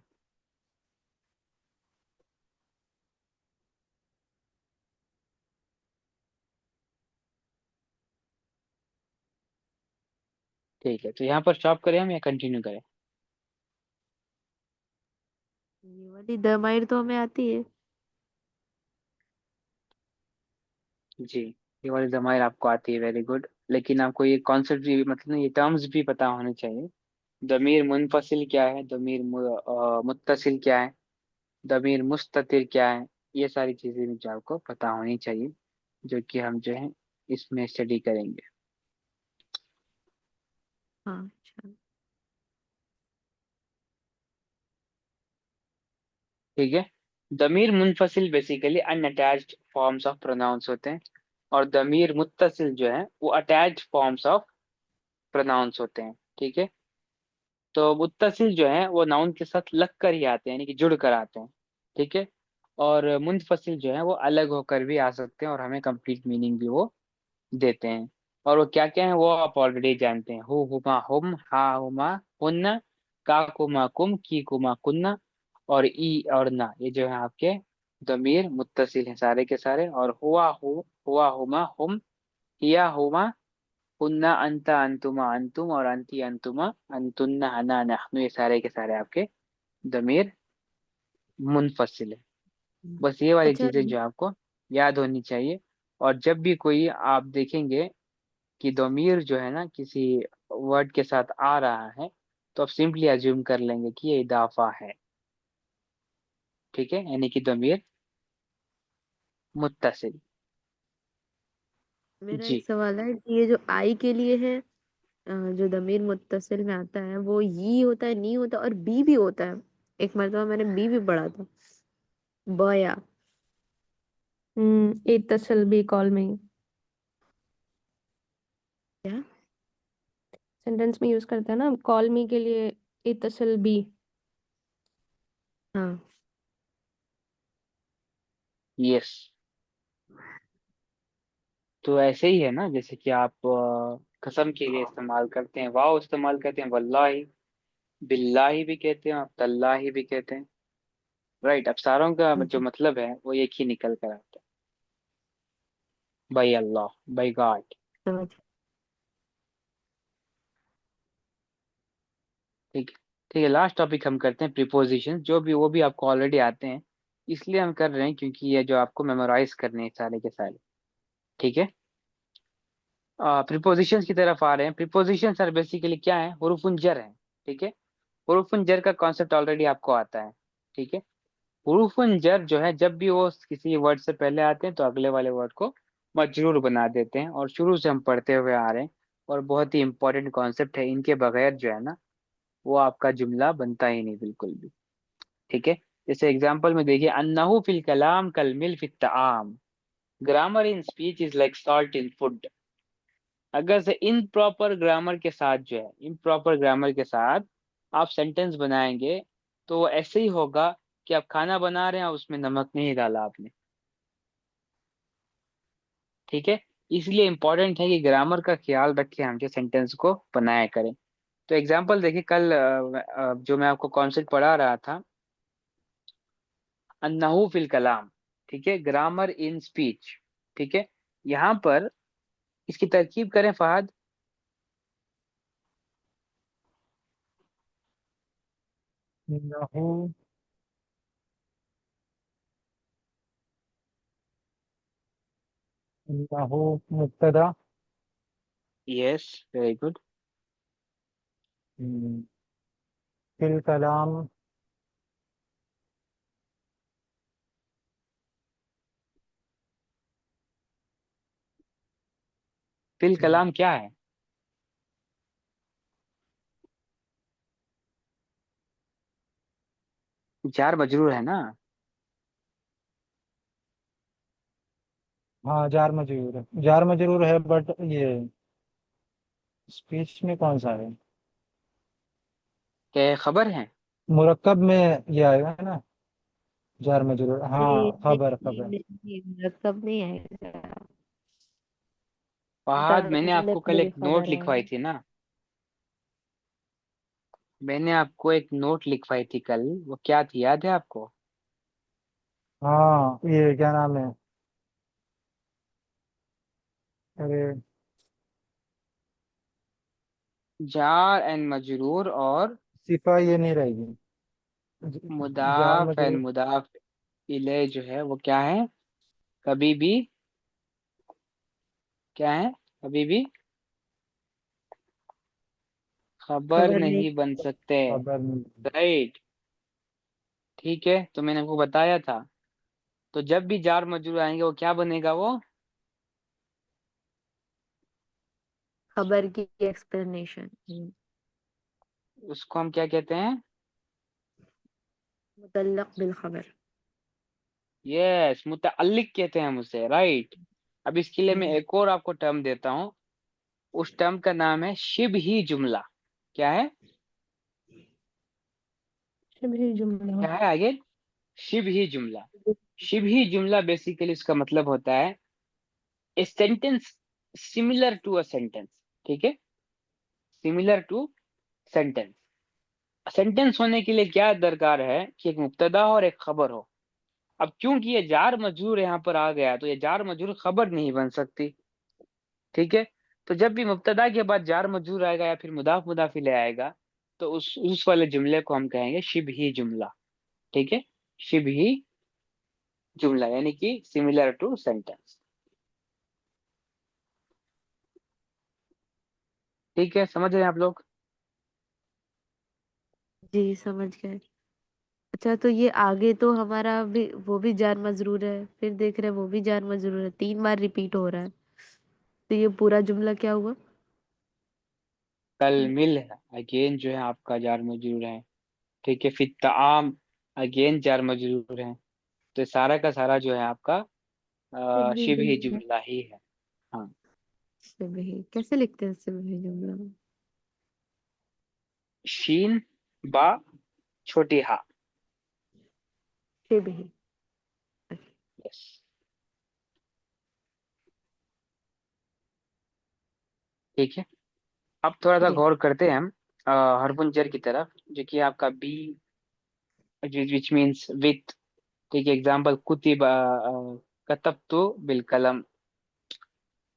ठीक है, तो यहाँ पर स्टॉप करें हम या कंटिन्यू करें? ये वाली दमाइर तो हमें आती है। जी, ये वाली जमायर आपको आती है, वेरी गुड। लेकिन आपको ये कॉन्सेप्ट भी, मतलब ना, ये टर्म्स भी पता होने चाहिए। दमीर मुनफसिल क्या है, दमीर मुत्तसिल क्या है, दमीर मुस्ततिर क्या है, ये सारी चीजें भी जो आपको पता होनी चाहिए, जो कि हम जो है इसमें स्टडी करेंगे। हाँ अच्छा। ठीक है, दमीर मुनफसिल basically unattached forms of pronouns होते हैं और दमीर मुत्तसिल जो है वो अटैच्ड फॉर्म्स ऑफ प्रोनाउंस होते हैं। ठीक है, तो मुत्तसिल जो है वो नाउन के साथ लग कर ही आते हैं यानी कि जुड़ कर आते हैं। ठीक है, और मुनफसिल जो है वो अलग होकर भी आ सकते हैं और हमें कंप्लीट मीनिंग भी वो देते हैं। और वो क्या क्या है वो आप ऑलरेडी जानते हैं। हु हुमा हुम, हा हुमा हुन्ना, का कुमा कुम, की कुमा कुन्ना, और ई और ना, ये जो है आपके दमीर मुत्तसिल हैं सारे के सारे। और हुआ हुमा हुम, हिया हुमा हुन्ना, अंता अंतुमा अंतुम, और अंती अंतुमा अंतुन्ना, अना नहनु, ये सारे के सारे आपके दमीर मुनफसिल है। बस ये वाली अच्छा। चीजें जो आपको याद होनी चाहिए। और जब भी कोई आप देखेंगे कि दमीर जो है ना किसी वर्ड के साथ आ रहा है, तो आप सिंपली अज्यूम कर लेंगे कि ये इदाफा है। ठीक है, यानी कि दमीर मुत्तसिल। मेरा एक जी। सवाल है कि ये जो आई के लिए है, जो दमीर मुत्तसिल में आता है, वो ये होता है, नहीं होता, और बी भी होता है। एक मरतबा मैंने बी भी पढ़ा था, बया। इत्तसल बी कॉल मी। क्या? सेंटेंस में यूज करते हैं ना कॉल मी के लिए, इत्तसल बी। हाँ। यस। तो ऐसे ही है ना, जैसे कि आप कसम के लिए इस्तेमाल करते हैं, वाव इस्तेमाल करते हैं, वल्लाही, बिल्लाही भी कहते हैं, आप तल्लाही भी कहते हैं। राइट, अब सारों का जो जी, मतलब है वो एक ही निकल कर आता है, बाई अल्लाह, बाई गॉड। समझ। ठीक है। ठीक है, लास्ट टॉपिक हम करते हैं प्रीपोजिशन, जो भी वो भी आपको ऑलरेडी आते हैं, इसलिए हम कर रहे हैं क्योंकि ये जो आपको मेमोराइज करने हैं सारे के सारे। ठीक है, प्रीपोजिशंस की तरफ आ रहे हैं। प्रीपोजिशंस सर बेसिकली क्या है, हुरूफुन जर है। ठीक है, हुरूफुन जर का कॉन्सेप्ट ऑलरेडी आपको आता है। ठीक है, हुरूफुन जर जो है जब भी वो किसी वर्ड से पहले आते हैं तो अगले वाले वर्ड को मजरूर बना देते हैं, और शुरू से हम पढ़ते हुए आ रहे हैं। और बहुत ही इंपॉर्टेंट कॉन्सेप्ट है, इनके बगैर जो है ना वो आपका जुमला बनता ही नहीं बिल्कुल भी। ठीक है, जैसे एग्जांपल में देखिए, अन्नहु फिल कलाम कल मिल फित ताम, grammar in speech is like salt in food. अगर से इम्प्रॉपर ग्रामर के साथ जो है, इम्प्रॉपर ग्रामर के साथ आप सेंटेंस बनाएंगे तो वो ऐसे ही होगा कि आप खाना बना रहे हैं और उसमें नमक नहीं डाला आपने। ठीक है, इसलिए इंपॉर्टेंट है कि ग्रामर का ख्याल रखें हम जो सेंटेंस को बनाया करें। तो एग्जांपल देखिए, कल जो मैं आपको कॉन्सेप्ट पढ़ा रहा था, अन्नहु फिल कलाम, ठीक है, ग्रामर इन स्पीच। ठीक है, यहाँ पर इसकी तरकीब करें फहद। इन्नहु इन्नहु मुब्तदा। Yes, very good. हम्म, फिल कलाम फिल कलाम क्या है? जार मजरूर है ना। हाँ, जार मजरूर है, बट ये स्पीच में कौन सा है? क्या ये खबर है? मुरक्कब में ये आएगा ना, जार मजरूर। नहीं हाँ, नहीं खबर नहीं खबर। नहीं, नहीं, मुरक्कब नहीं आएगा। फहद, मैंने आपको मुतअल्लिक कल बिल एक नोट खबर लिखवाई आएगा। थी ना, मैंने आपको एक नोट लिखवाई थी कल, वो क्या थी याद है आपको? हाँ, ये क्या नाम है? अरे, जार एंड मजरूर और सिफा ये नहीं रहेगी। Jar मुदाफ and मजरूर। मुदाफ इले जो है वो क्या है, कभी भी क्या है, कभी भी खबर खबर नहीं। नहीं बन सकते। खबर नहीं। राइट। ठीक है, तो मैंने आपको बताया था। तो जब भी जार मजरूर आएंगे वो क्या बनेगा वो, खबर की एक्सप्लेनेशन। उसको हम क्या कहते हैं? मुतल्लक बिल खबर। यस, मुतअल्लिक कहते हैं हम उसे। राइट। अब इसके लिए मैं एक और आपको टर्म देता हूँ, उस टर्म का नाम है शिब ही जुमला। क्या है? शिब्ह जुमला। क्या है आगे? शिब ही जुमला। शिब ही जुमला बेसिकली इसका मतलब होता है a sentence similar to a sentence, ठीक है, सिमिलर टू सेंटेंस। सेंटेंस होने के लिए क्या दरकार है कि एक मुब्तदा और एक खबर हो। अब क्योंकि ये जार मजरूर यहाँ पर आ गया तो ये जार मजरूर खबर नहीं बन सकती, ठीक है। तो जब भी मुब्तदा के बाद जार मजरूर आएगा या फिर मुदाफ मुदाफ इलैह आएगा तो उस वाले जुमले को हम कहेंगे शिबही जुमला, ठीक है, शिबही जुमला यानी कि सिमिलर टू सेंटेंस। ठीक है, समझ रहे हैं आप लोग? जी समझ गए। अच्छा तो ये आगे तो हमारा भी वो भी जार मजरूर है, फिर देख रहे हैं वो भी जार मजरूर है, 3 बार रिपीट हो रहा है। तो ये पूरा जुमला क्या हुआ? कल मिल अगेन जो है आपका जार मजरूर है, ठीक है, फिर ताम अगेन जार मजरूर है। तो सारा का सारा जो है आपका सिबही शिबही जुमला। जुमला ही है। हाँ, सिबही कैसे लिखते हैं सिबही जुमला? शीन बा छोटी हा। सिबही। यस। ठीक है, अब थोड़ा सा जी। गौर करते हैं हम हरफुन की तरफ, जो कि आपका बी विच मीन्स विथ, ठीक है। एग्जाम्पल कुतिब कतब तो बिल कलम,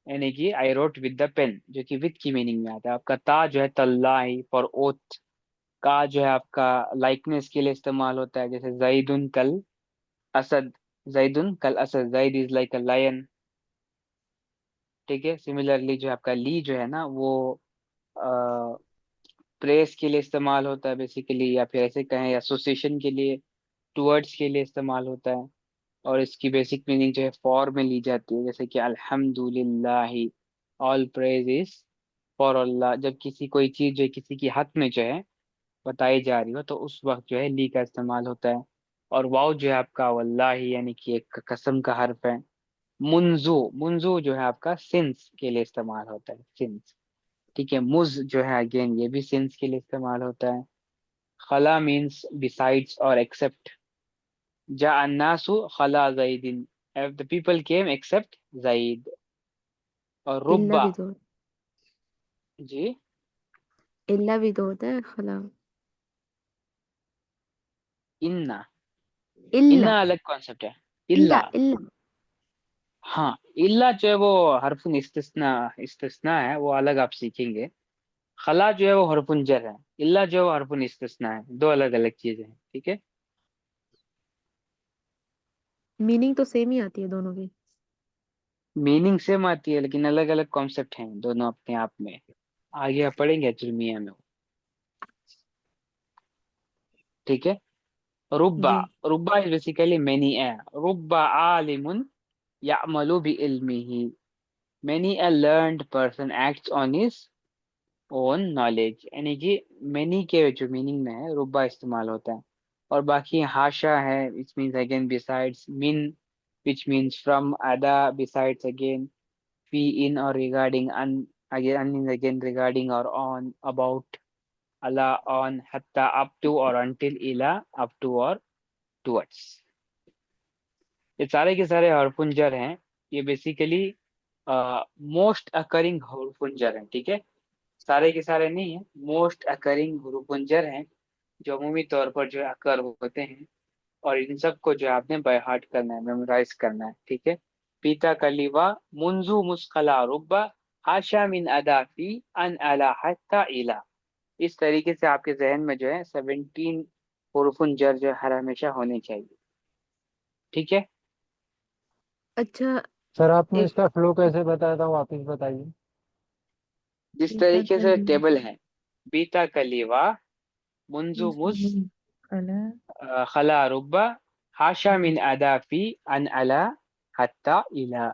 यानी कि I wrote with the pen, जो कि विद की मीनिंग में आता है। आपका ता जो है तल्लाही फॉर ओथ, का जो है आपका लाइकनेस के लिए इस्तेमाल होता है, जैसे जैदुन कल असद, जैदुन कल असद, Zaid is like a lion, ठीक है। सिमिलरली जो आपका ली जो है ना वो प्रेस के लिए इस्तेमाल होता है बेसिकली, या फिर ऐसे कहें एसोसिएशन के लिए, टूवर्ड्स के लिए इस्तेमाल होता है। और इसकी बेसिक मीनिंग जो है फॉर में ली जाती है, जैसे कि अल्हम्दुलिल्लाहि, ऑल प्रेज इज फॉर अल्लाह। जब किसी कोई चीज जो है किसी की हक में जो है बताई जा रही हो तो उस वक्त जो है ली का इस्तेमाल होता है। और वाव जो है आपका वल्लाही यानी कि एक कसम का हर्फ है। मुंजू, मुंजू जो है आपका सिंस के लिए इस्तेमाल होता है, सिंस, ठीक है। मुज जो है अगेन ये भी सिंस के लिए इस्तेमाल होता है। खला मीन्स बिसाइड्स और एक्सेप्ट, जा अन्नासु खला जईदिन, द पीपल केम एक्सेप्ट जईद। और इल्ला रुब्बा, भी तो, जी, इल्ला भी तो होता है खला। इन्ना, इल्ला। इन्ना अलग कॉन्सेप्ट है, इल्ला इल्ला। इल्ला। हाँ, इल्ला जो है वो हरफुन इस्तिस्ना, इस्तिस्ना है, वो अलग आप सीखेंगे। खला जो है वो हरफुन जर है, इल्ला जो है वो हरफुन इस्तिस्ना है, दो अलग अलग चीजें हैं, ठीक है। मीनिंग तो सेम ही आती है दोनों की। मीनिंग सेम आती है लेकिन अलग अलग कॉन्सेप्ट हैं दोनों अपने आप में। आगे आप पढ़ेंगे जुर्मिया में, ठीक है। रुब्बा, जी। रुब्बा इज बेसिकली मेनी ए, रुब्बा आलिमुन यामलु बि इल्मिही, many a learned person acts on his own knowledge, यानी कि मेनी के जो मीनिंग में है रुब्बा इस्तेमाल होता है। और बाकी हाशा है which means again besides, min which means from, ada besides again, fi in or regarding, again is again regarding or on, about, ala on, hatta up to or until, ila up to or towards। ये सारे के सारे हरफुंजर हैं। ये basically most occurring हरफुंजर हैं, ठीक है। सारे के सारे नहीं है, मोस्ट अकरिंग हरफुंजर हैं जो अमूमी तौर पर जो है अकर होते हैं। और इन सब को जो है आपने बाय हार्ट करना है, मेमोराइज करना है, ठीक है। पीता कलीवा मुंजू मुस्कला रुब्बा हाशा मिन अदाफी अन अला हत्ता इला। इस तरीके से आपके जहन में जो है 17 हुरुफुन जो हर हमेशा होने चाहिए, ठीक है। अच्छा। सर आपने एक इसका फ्लो कैसे बताया था, वापस बताइए। जिस पीता तरीके से कली टेबल है, बीता कलीवा मुंजू मुस कला खला रुब्बा हाशा मिन अदाफी अन अला हत्ता इला।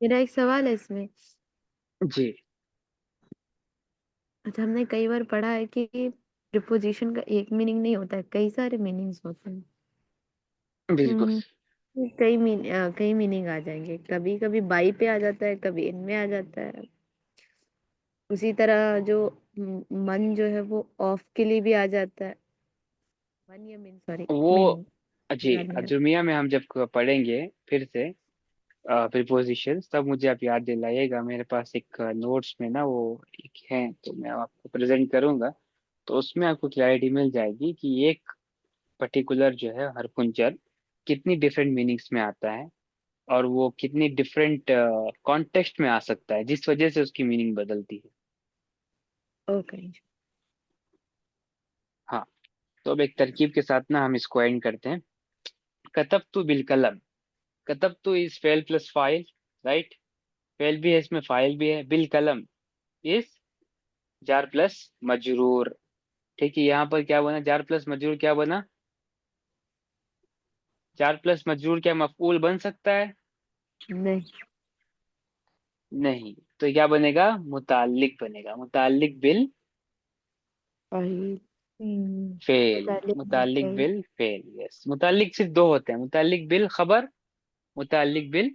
मेरा एक सवाल है इसमें। जी, अच्छा हमने कई बार पढ़ा है कि प्रिपोजिशन का एक मीनिंग नहीं होता है, कई सारे मीनिंग्स होते हैं। बिल्कुल। हम्म। कई मीनिंग आ जाएंगे, कभी कभी बाई पे आ जाता है, कभी इन में आ जाता है। उसी तरह जो मन जो है वो ऑफ के लिए भी आ जाता है। मन या मीन, सॉरी, वो मीनिंग जी याद नहीं आ अजुमिया में हम जब पढ़ेंगे फिर से प्रीपोजिशंस, तब मुझे आप याद दिलाइएगा। मेरे पास एक नोट्स में ना वो एक है, तो मैं आपको प्रेजेंट करूंगा, तो उसमें आपको क्लैरिटी मिल जाएगी कि एक पर्टिकुलर जो है हरफुंचर कितनी डिफरेंट मीनिंग्स में आता है, और वो कितनी डिफरेंट कॉन्टेक्स्ट में आ सकता है, जिस वजह से उसकी मीनिंग बदलती है। रहा। ओके। हाँ, तो अब एक तरकीब के साथ ना हम इसको एंड करते हैं। कतब तू बिल कलम, कतब तू is fail plus file, right? Fail भी है इसमें, फाइल भी है। बिल कलम इज जार प्लस मजरूर। ठीक है, यहाँ पर क्या बना? जार प्लस मजरूर क्या बना? जार प्लस मजरूर क्या मफऊल बन सकता है? नहीं। नहीं। तो क्या बनेगा? मुताल्लिक बनेगा। मुताल्लिक बिल फाइल। फेल। मुतालिक मुताल्लिक बिल बिल फेल, यस। मुताल्लिक सिर्फ दो होते हैं, मुताल्लिक बिल खबर, मुताल्लिक बिल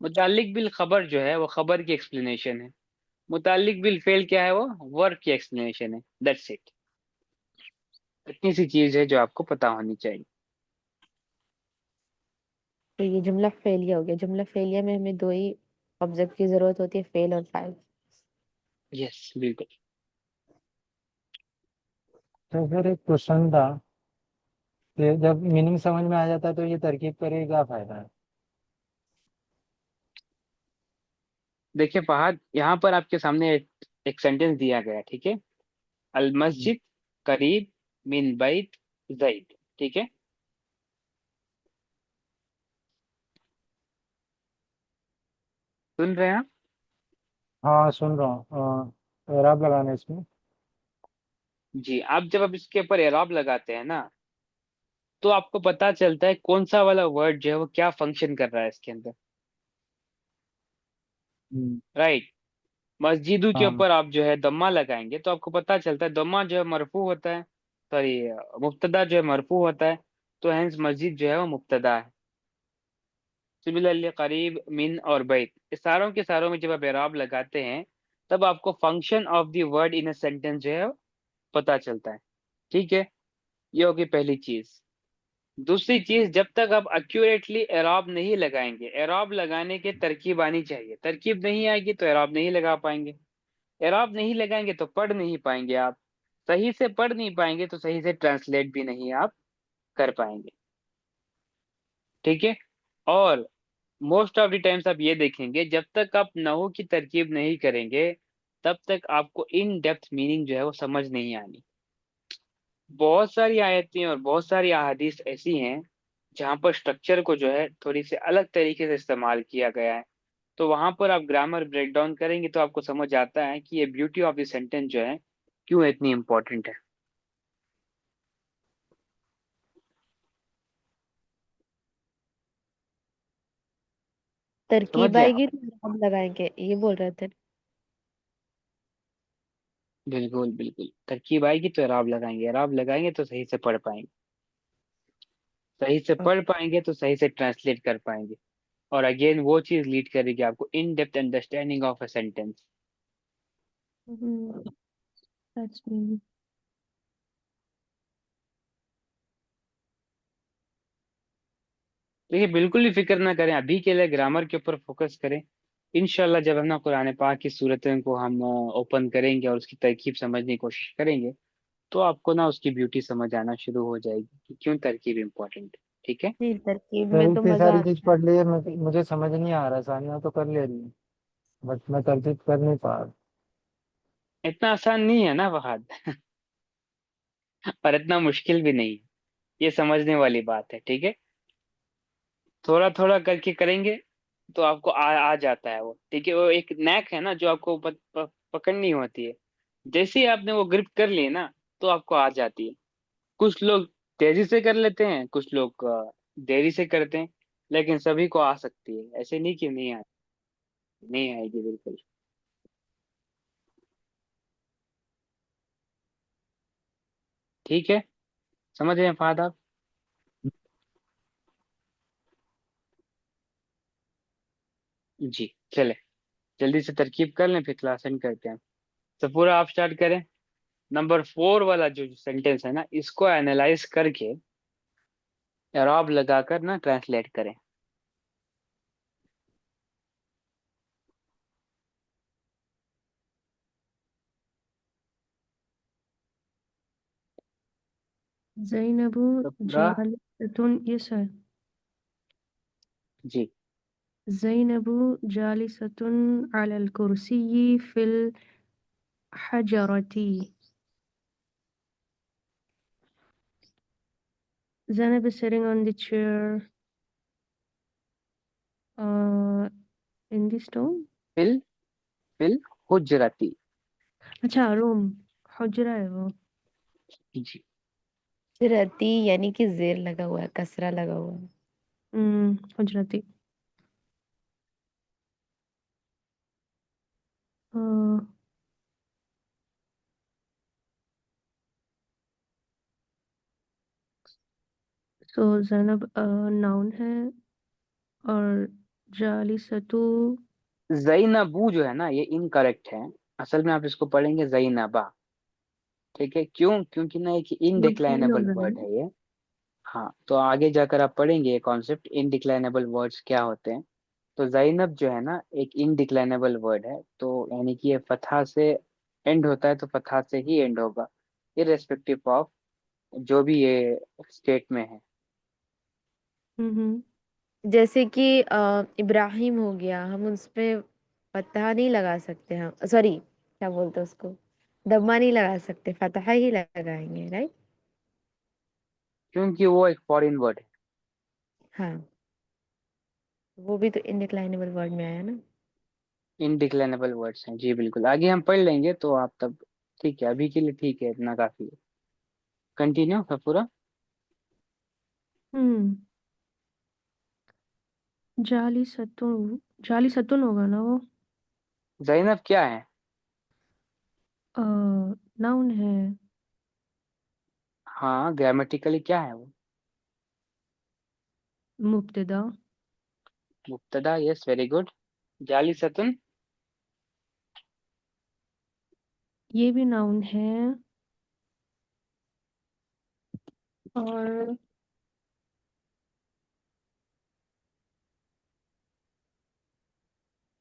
मुताल्लिक बिल खबर जो है वो खबर की एक्सप्लेनेशन है। मुताल्लिक बिल फेल क्या है? वो वर्ब की एक्सप्लेनेशन है। That's it. इतनी सी चीज है जो आपको पता होनी चाहिए। तो ये जुमला फेलिया हो गया। जुमला फेलिया में हमें दो ही ऑब्जेक्ट की जरूरत होती है, फेल और फाइल। यस, बिल्कुल। तो फिर एक क्वेश्चन था कि जब मीनिंग समझ में आ जाता है तो ये तरकीब करके क्या फायदा है? देखिए फहद, यहाँ पर आपके सामने एक सेंटेंस दिया गया है, ठीक है? अल हम्म। मस्जिद करीब मिन बैत जैद, ठीक है? सुन रहे हैं आप? हाँ सुन रहा हूँ। एराब लगाना है इसमें। जी, आप जब अब इसके ऊपर एराब लगाते हैं ना, तो आपको पता चलता है कौन सा वाला वर्ड जो है वो क्या फंक्शन कर रहा है इसके अंदर, हम्म। राइट? मस्जिदू के हाँ। ऊपर आप जो है दम्मा लगाएंगे तो आपको पता चलता है दम्मा जो है मरफू होता है, सॉरी, मुब्तदा जो है मरफू होता है, तो हेंस मस्जिद जो है वो मुब्तदा है। सिमिलरली करीब, मिन और बैत, इस सारों के सारों में जब आप एराब लगाते हैं, तब आपको function of the word in a sentence जो है वो पता चलता है। ठीक है, ये होगी पहली चीज। दूसरी चीज, जब तक आप एक्यूरेटली एराब नहीं लगाएंगे, एराब लगाने के तरकीब आनी चाहिए। तरकीब नहीं आएगी तो एराब नहीं लगा पाएंगे। एराब नहीं लगाएंगे तो पढ़ नहीं पाएंगे आप। सही से पढ़ नहीं पाएंगे तो सही से ट्रांसलेट भी नहीं आप कर पाएंगे। ठीक है? और मोस्ट ऑफ द टाइम्स आप ये देखेंगे, जब तक आप नहू की तरकीब नहीं करेंगे, तब तक आपको इन डेप्थ मीनिंग जो है वो समझ नहीं आनी। बहुत सारी आयतें और बहुत सारी अहादीस ऐसी हैं जहाँ पर स्ट्रक्चर को जो है थोड़ी सी अलग तरीके से इस्तेमाल किया गया है। तो वहां पर आप ग्रामर ब्रेक डाउन करेंगे तो आपको समझ आता है कि ये ब्यूटी ऑफ द सेंटेंस जो है क्यों इतनी इंपॉर्टेंट है। समझ तरकीब गए आप? आएगी तो हम लगाएंगे, ये बोल रहे थे। बिल्कुल बिल्कुल, तरकीब आएगी तो एराब लगाएंगे, एराब लगाएंगे तो सही से पढ़ पाएंगे, सही से पढ़ पाएंगे तो सही से ट्रांसलेट कर पाएंगे, और अगेन वो चीज लीड करेगी आपको in depth understanding of a sentence. that's me देखिए, बिल्कुल भी फिक्र ना करें, अभी के लिए ग्रामर के ऊपर फोकस करें। इंशाल्लाह जब हम ना कुरान पाक की सूरतों को हम ओपन करेंगे और उसकी तरकीब समझने की कोशिश करेंगे, तो आपको ना उसकी ब्यूटी समझ आना शुरू हो जाएगी कि क्यों तरकीब इंपॉर्टेंट है। ठीक है? नहीं, तरकीब तो में तो इतनी मजा सारी चीज आता है। पढ़ ली है, मुझे समझ नहीं आ रहा। सानिया तो कर ले रही है बट मैं तरकीब कर नहीं पा रहा। इतना आसान नहीं है ना फहद, और इतना मुश्किल भी नहीं है। ये समझने वाली बात है, ठीक है? थोड़ा थोड़ा करके करेंगे तो आपको आ जाता है वो, ठीक है? वो एक नैक है ना जो आपको पकड़नी होती है। जैसे ही आपने वो ग्रिप कर ली ना, तो आपको आ जाती है। कुछ लोग तेजी से कर लेते हैं, कुछ लोग देरी से करते हैं, लेकिन सभी को आ सकती है। ऐसे नहीं कि नहीं नहीं आएगी, बिल्कुल। ठीक है, समझ रहे हैं फाद आप? जी, चले। जल्दी से तरकीब कर लें, फिर क्लास एंड करते हैं। तो पूरा आप स्टार्ट करें। नंबर 4 वाला जो सेंटेंस है ना, इसको एनालाइज करके एरॉब लगाकर ना ट्रांसलेट करें। ज़ैनबु तो पूरा जालिसतुन, ये सर, जी। ज़ैनबु जालिसतुन अलल कुर्सिय्यि फिल हजरती। Zainab is sitting on the chair in the stone. फिल फिल हुजरती। अच्छा, रूम, हुजरा है वो। जी। रती यानी कि जेर लगा हुआ है, कसरा लगा हुआ है। हुजरती। सो ज़ैनब नाउन है और जालिसतु। जैनबू जो है ना, ये इनकरेक्ट है। असल में आप इसको पढ़ेंगे जैनबा। ठीक है, क्यों? क्योंकि ना एक वो फील हो इनडिक्लाइनेबल रहा वर्ड है। है ये। हाँ, तो आगे जाकर आप पढ़ेंगे ये कॉन्सेप्ट, इनडिक्लाइनेबल वर्ड्स क्या होते हैं। तो जैनब जो है ना, एक इनडिक्लाइनेबल वर्ड है, तो यानी कि ये फतहा से एंड होता है, तो फतहा से ही एंड होगा, इरेस्पेक्टिव ऑफ जो भी ये स्टेट में है। हम्म। जैसे कि इब्राहिम हो गया, हम उस पे फतहा नहीं लगा सकते, हम सॉरी क्या बोलते हैं उसको, दम्मा नहीं लगा सकते, फतहा ही लगाएंगे, राइट। क्योंकि वो एक फॉरेन वर्ड है। हाँ, वो भी तो इनडिक्लाइनेबल वर्ड में आया ना। इनडिक्लाइनेबल वर्ड्स हैं जी, बिल्कुल। आगे हम पढ़ लेंगे तो आप तब, ठीक है, अभी के लिए ठीक है, इतना काफी है। कंटिन्यू है पूरा। हम्म। जालिसतुन, जालिसतुन होगा ना वो। जैनब क्या है? नाउन है। हाँ, ग्रामेटिकली क्या है वो? मुब्तदा। मुब्तदा, यस, वेरी गुड। जाली सतुन। ये भी नाउन है और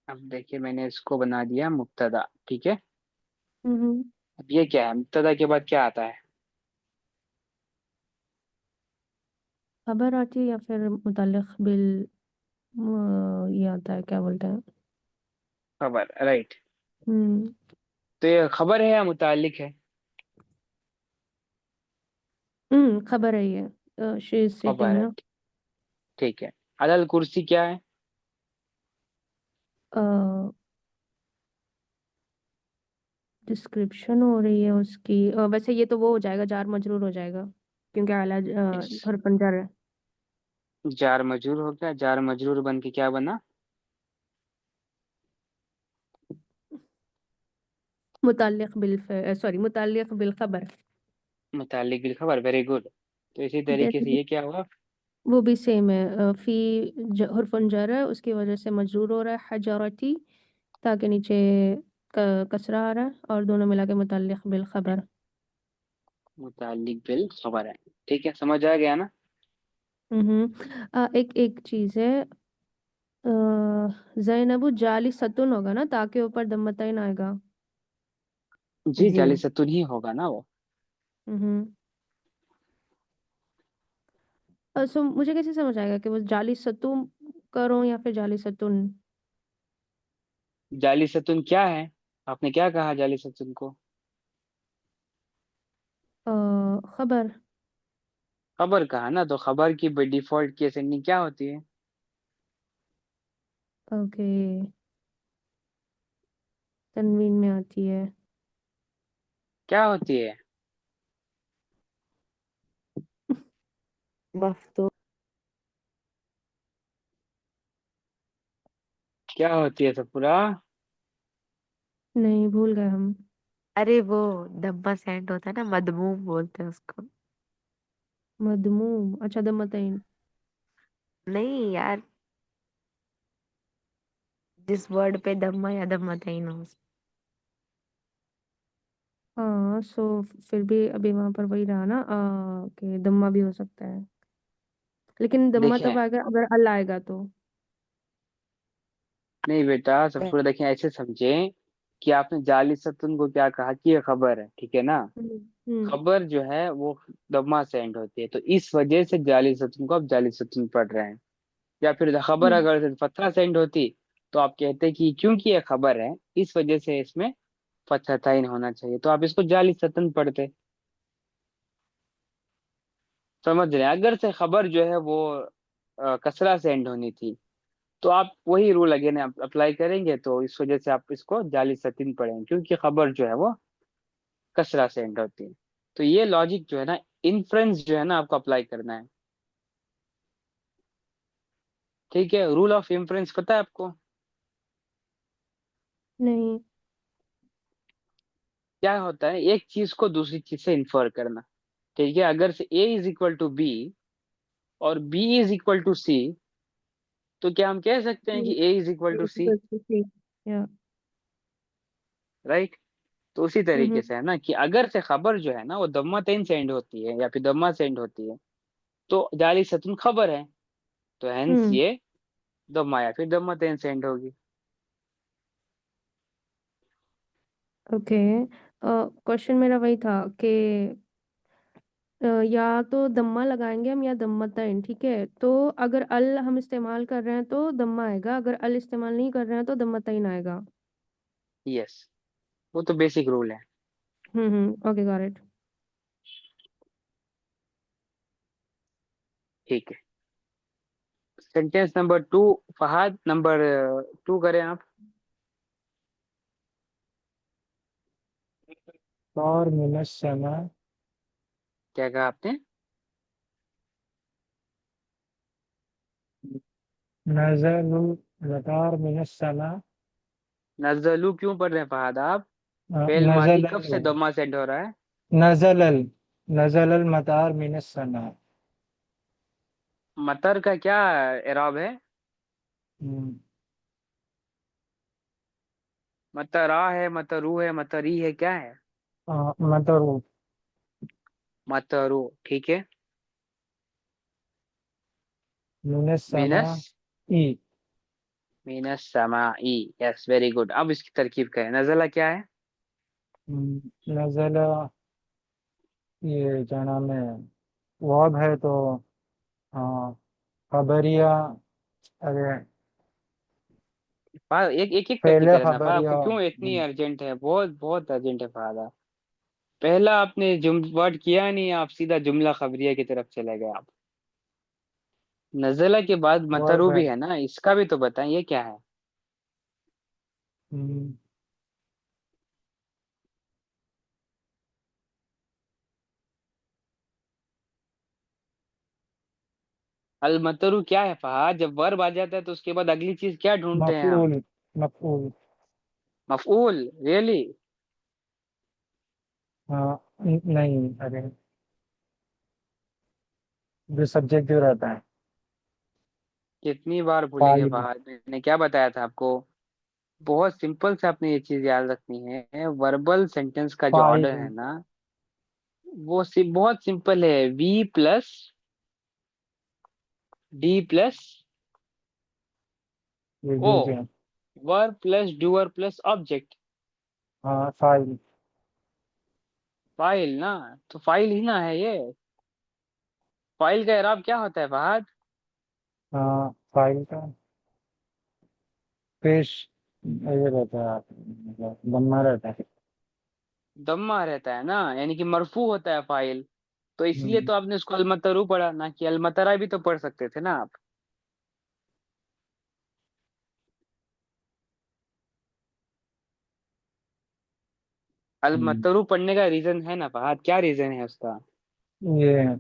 अब देखिए, मैंने इसको बना दिया मुब्तदा, ठीक है। हम्म, अब ये क्या है? मुब्तदा के बाद क्या आता है? खबर आती है या फिर मुताल्लिक़ बिल, ये आता है, क्या बोलते हैं। खबर, राइट। हम्म। तो ये खबर है या मुतालिक है? खबर है ये, शी इज खबर सिटिंग है, ना। ठीक है। अलल कुर्सी क्या है? डिस्क्रिप्शन हो रही है उसकी, वैसे ये तो वो हो जाएगा, जार मजरूर हो जाएगा, क्योंकि आला यस। हरफन जार है। जार मजरूर हो गया, जार मजरूर बन के क्या बना? मुताल्लिक़ बिल, सॉरी, मुताल्लिक़ बिल खबर। मुतालिक बिल खबर, वेरी गुड। तो इसी तरीके जैसे से कि ये क्या हुआ? वो भी सेम है, फी हरफन जार है, उसकी वजह से मजरूर हो रहा है हजारती, ताकि नीचे कसरा आ रहा है, और दोनों मिला के मुताल्लिक़ बिल खबर। मुतालिक बिल खबर है। ठीक है, समझ आ गया ना? एक एक चीज है, जैनबू जाली सतुन होगा ना, ताकि ऊपर दम्मतइन आएगा। जी, जी। जाली सतुन ही होगा ना वो। हम्म। सो मुझे कैसे समझ आएगा कि वो जाली सतुम करूं या फिर जाली सतुन। जाली सतुन क्या है? आपने क्या कहा जाली सतुन को? खबर। खबर कहा ना, तो खबर की डिफॉल्ट की असेंडिंग क्या होती है? ओके, तनवीन में आती है। क्या होती है? मफ्तूह। क्या होती है सफुरा? नहीं, भूल गए हम। अरे वो दम्मा सेंड होता है ना, मदमूम बोलते हैं उसको। मदमूम, अच्छा, दम्मतइन। नहीं यार, जिस वर्ड पे दम्मा या दम्मतैन हो। हाँ, सो फिर भी अभी वहां पर वही रहा ना कि दम्मा भी हो सकता है, लेकिन दम्मा तब देखें, आएगा अगर अल आएगा तो। नहीं बेटा, सबसे पहले देखें, ऐसे समझें कि आपने जाली सतुन को क्या कहा कि ये खबर है, ठीक है ना। हम्म। हम्म। खबर जो है वो दम्मा से एंड होती है, तो इस वजह से जाली सतुन को आप जाली सतुन पढ़ रहे हैं। या फिर खबर हम्म। अगर फतहा से एंड होती तो आप कहते कि क्योंकि ये खबर है इस वजह से इसमें फतहतैन होना चाहिए, तो आप इसको जाली सतन पढ़ते। समझ रहे हैं? अगर से खबर जो है वो कसरा से एंड होनी थी तो आप वही रूल अगेन अप्लाई करेंगे, तो इस वजह से आप इसको जाली सतीन पढ़ेंगे, क्योंकि खबर जो है वो कसरा से एंड होती है। तो ये लॉजिक जो है ना, इन्फ्रेंस जो है ना, आपको अप्लाई करना है। ठीक है, रूल ऑफ इन्फ्रेंस पता है आपको? नहीं। क्या होता है, एक चीज को दूसरी चीज से इन्फर करना। ठीक है, अगर से ए इज इक्वल टू बी और बी इज इक्वल टू सी, तो क्या हम कह सकते हैं कि ए इज इक्वल टू सी? या। राइट। तो उसी तरीके हम्म। से है ना कि अगर से खबर जो है ना वो दम्मा तेन से एंड होती है या फिर दम्मा से एंड होती है, तो जाली सतुन खबर है, तो हेंस हम्म। ये दम्मा या फिर दम्मा तेन से एंड होगी। ओके। क्वेश्चन मेरा वही था कि या तो दम्मा लगाएंगे हम या दम्मतइन, ठीक है। तो अगर अल हम इस्तेमाल कर रहे हैं तो दम्मा आएगा, अगर अल इस्तेमाल नहीं कर रहे हैं तो दम्मतइन आएगा। यस, वो तो बेसिक रूल है। Okay, got it. ठीक है, सेंटेंस नंबर 2, फहाद नंबर 2 करें आप। और मिनस समय क्या कहा आपने? नजल लतार मिनस समय नजलू क्यों पढ़ रहे हैं फहाद आप? फेल मादी नजल कब से दम्मा से एंड हो रहा है? नजल नजल मतार मिनस समय। मतर का क्या एराब है? मतरा है, मतरू है, मतरी है, क्या है? मतलब मतरू, ठीक है। मिनस मिनस, समय ई मिनस समाई, यस वेरी गुड। अब इसकी तरकीब करें, नजला क्या है? नजल ये क्या नाम है, वर्ब है तो हाँ, खबरिया। अरे एक एक एक करके पहले करें ना फा, खबरिया। आपको क्यों इतनी अर्जेंट है? बहुत बहुत अर्जेंट है फादा। पहला आपने वर्ड किया नहीं, आप सीधा जुमला खबरिया की तरफ चले गए आप। नजला के बाद वर्ब मतरू है। भी है ना, इसका भी तो बताएं ये क्या है? हम्म, अल मतरू क्या है फहाद? जब वर्ब आ जाता है तो उसके बाद अगली चीज क्या ढूंढते हैं हम? मफूल मफूल। मफऊल, रियली? हाँ नहीं, अरे जो सब्जेक्ट जो रहता है कितनी बार भूलेंगे फाइल। फहाद, मैंने क्या बताया था आपको? बहुत सिंपल से आपने ये चीज याद रखनी है, वर्बल सेंटेंस का जो ऑर्डर फाइल है ना, वो बहुत सिंपल है। वी प्लस डी प्लस ये ओ, जो जो verb plus doer plus object. हाँ फाइल। फाइल ना, तो फाइल ही ना है ये। फाइल का इराब क्या होता है फहद? हाँ फाइल का पेश ये रहता है, मतलब बनना रहता है। दम्मा रहता है ना, यानी कि मरफू होता है फाइल। तो इसलिए हम्म, तो आपने उसको अलमतरू पढ़ा ना, कि अलमतरा भी तो पढ़ सकते थे ना आप। हम्म, अलमतरू पढ़ने का रीजन है ना फहद, क्या रीजन है उसका? ये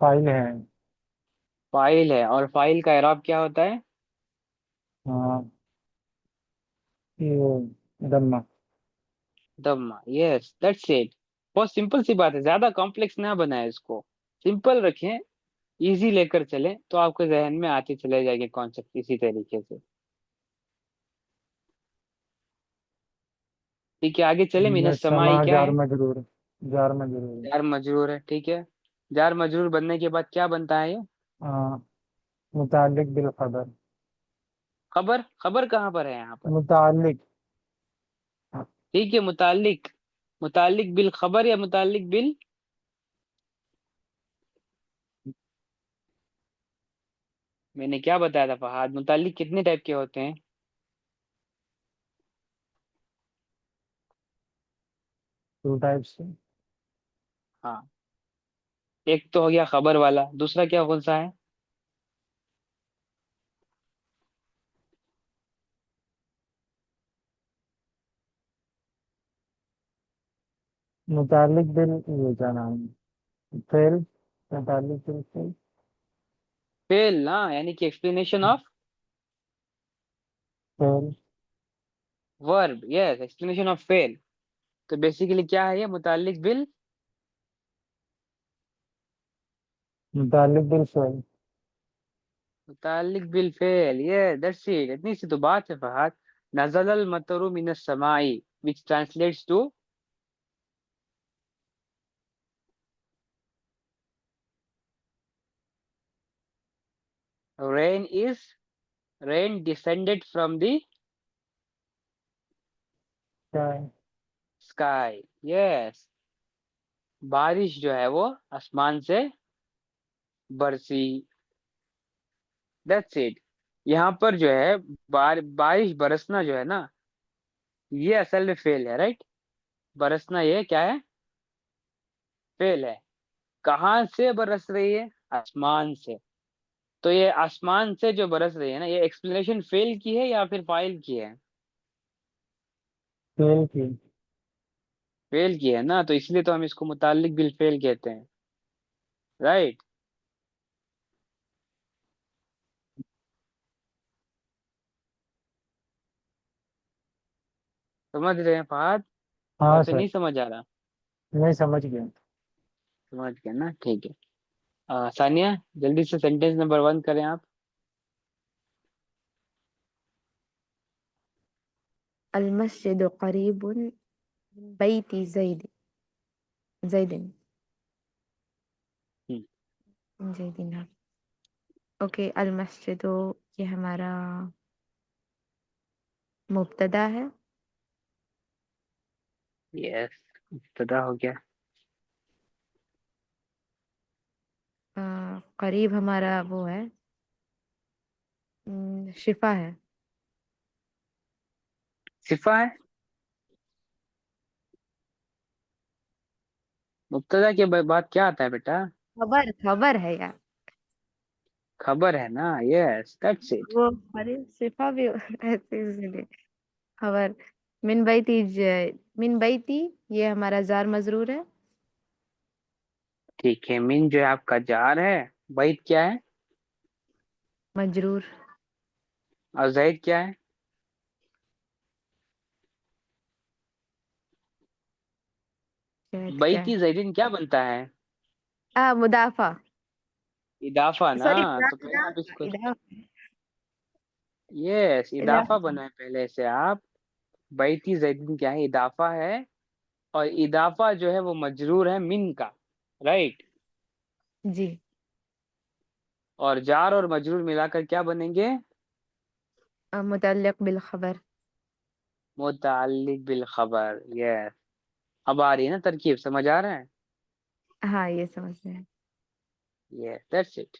फाइल है। फाइल है, और फाइल का इराब क्या होता है? हाँ ये दम्मा। दम्मा, यस दैट्स इट। बहुत सिंपल सी बात है, ज्यादा कॉम्प्लेक्स ना बनाए इसको, सिंपल रखें, इजी लेकर चलें, तो आपके जहन में आते चले जाएंगे कॉन्सेप्ट इसी तरीके से। ठीक है, आगे चले। मिन मिनस समाई समा क्या जार है? मजरूर, जार मजरूर। जार मजरूर है, ठीक है। जार मजरूर बनने के बाद क्या बनता है ये? हाँ, मुतालिक बिल खबर। खबर। खबर कहाँ पर है यहाँ पर? मुतालिक। ठीक है, मुतालिक। मुतालिक बिल खबर या मुतालिक बिल? मैंने क्या बताया था फहाद, मुतालिक कितने टाइप के होते हैं? Two types. हाँ, एक तो हो गया खबर वाला, दूसरा क्या कौन सा है? मुतालिक बिल, ये क्या नाम है, फेल, मुतालिक बिल फेल। फेल ना, यानी कि explanation of fail. Verb. Yes, explanation of fail. तो बेसिकली क्या है ये, मुतालिक बिल? मुतालिक बिल फेल। मुतालिक बिल फेल, ये दैट्स इट, इतनी सी तो बात है फहद। नज़ल अल मतरु मिनस समाई, which translates to rain is, rain descended from the क्या है? sky। यस, बारिश जो है वो आसमान से बरसी। That's it. यहाँ पर जो है बारिश बरसना जो है ना, ये असल में फेल है, राइट। बरसना ये क्या है? फेल है। कहाँ से बरस रही है? आसमान से। तो ये आसमान से जो बरस रही है ना, ये एक्सप्लेनेशन फेल की है या फिर फाइल की है? फेल की। फेल की है ना, तो इसलिए तो हम इसको मुताल्लिक बिल फेल कहते हैं, राइट। समझ रहे हैं फहद, या हाँ फिर सर। नहीं समझ आ रहा? नहीं, समझ गया। समझ गए ना, ठीक है। सानिया, जल्दी से सेंटेंस नंबर 1 करें आप। अल मस्जिद करीबुन मिन बैति ज़ैदिन हम्म, ज़ैदिन। हाँ, ओके। अल मस्जिद, ये हमारा मुब्तदा है। यस, इब्तदा हो गया। करीब हमारा वो है, शिफा है। सिफा है। मुब्तदा के बाद क्या आता है बेटा? खबर खबर है यार। खबर है ना, यस दैट्स इट। वो, अरे शिफा भी ऐसे इसलिए खबर। मिन बैती मिन बैती, ये हमारा जार मजरूर है। ठीक है, मिन जो है आपका जार है, बैत क्या है? मजरूर। और जैद क्या है? शायद क्या बैती है? जैदिन क्या बनता है? मुदाफा। इदाफा ना। सॉरी, तो पहले आप इदाफा इसको, इदाफा यस इदाफा इदाफा। बनाए पहले से आप। बैती जैदिन क्या है? इदाफा है। और इदाफा जो है वो मजरूर है मिन का, राइट। जी। और जार और मजरूर मिलाकर क्या बनेंगे? मुतल्लिक बिल खबर। मुताल्लिक बिल खबर, यस। अब आ रही है ना तरकीब, समझ आ रहा है? हाँ, ये समझ में है। Yes that's it.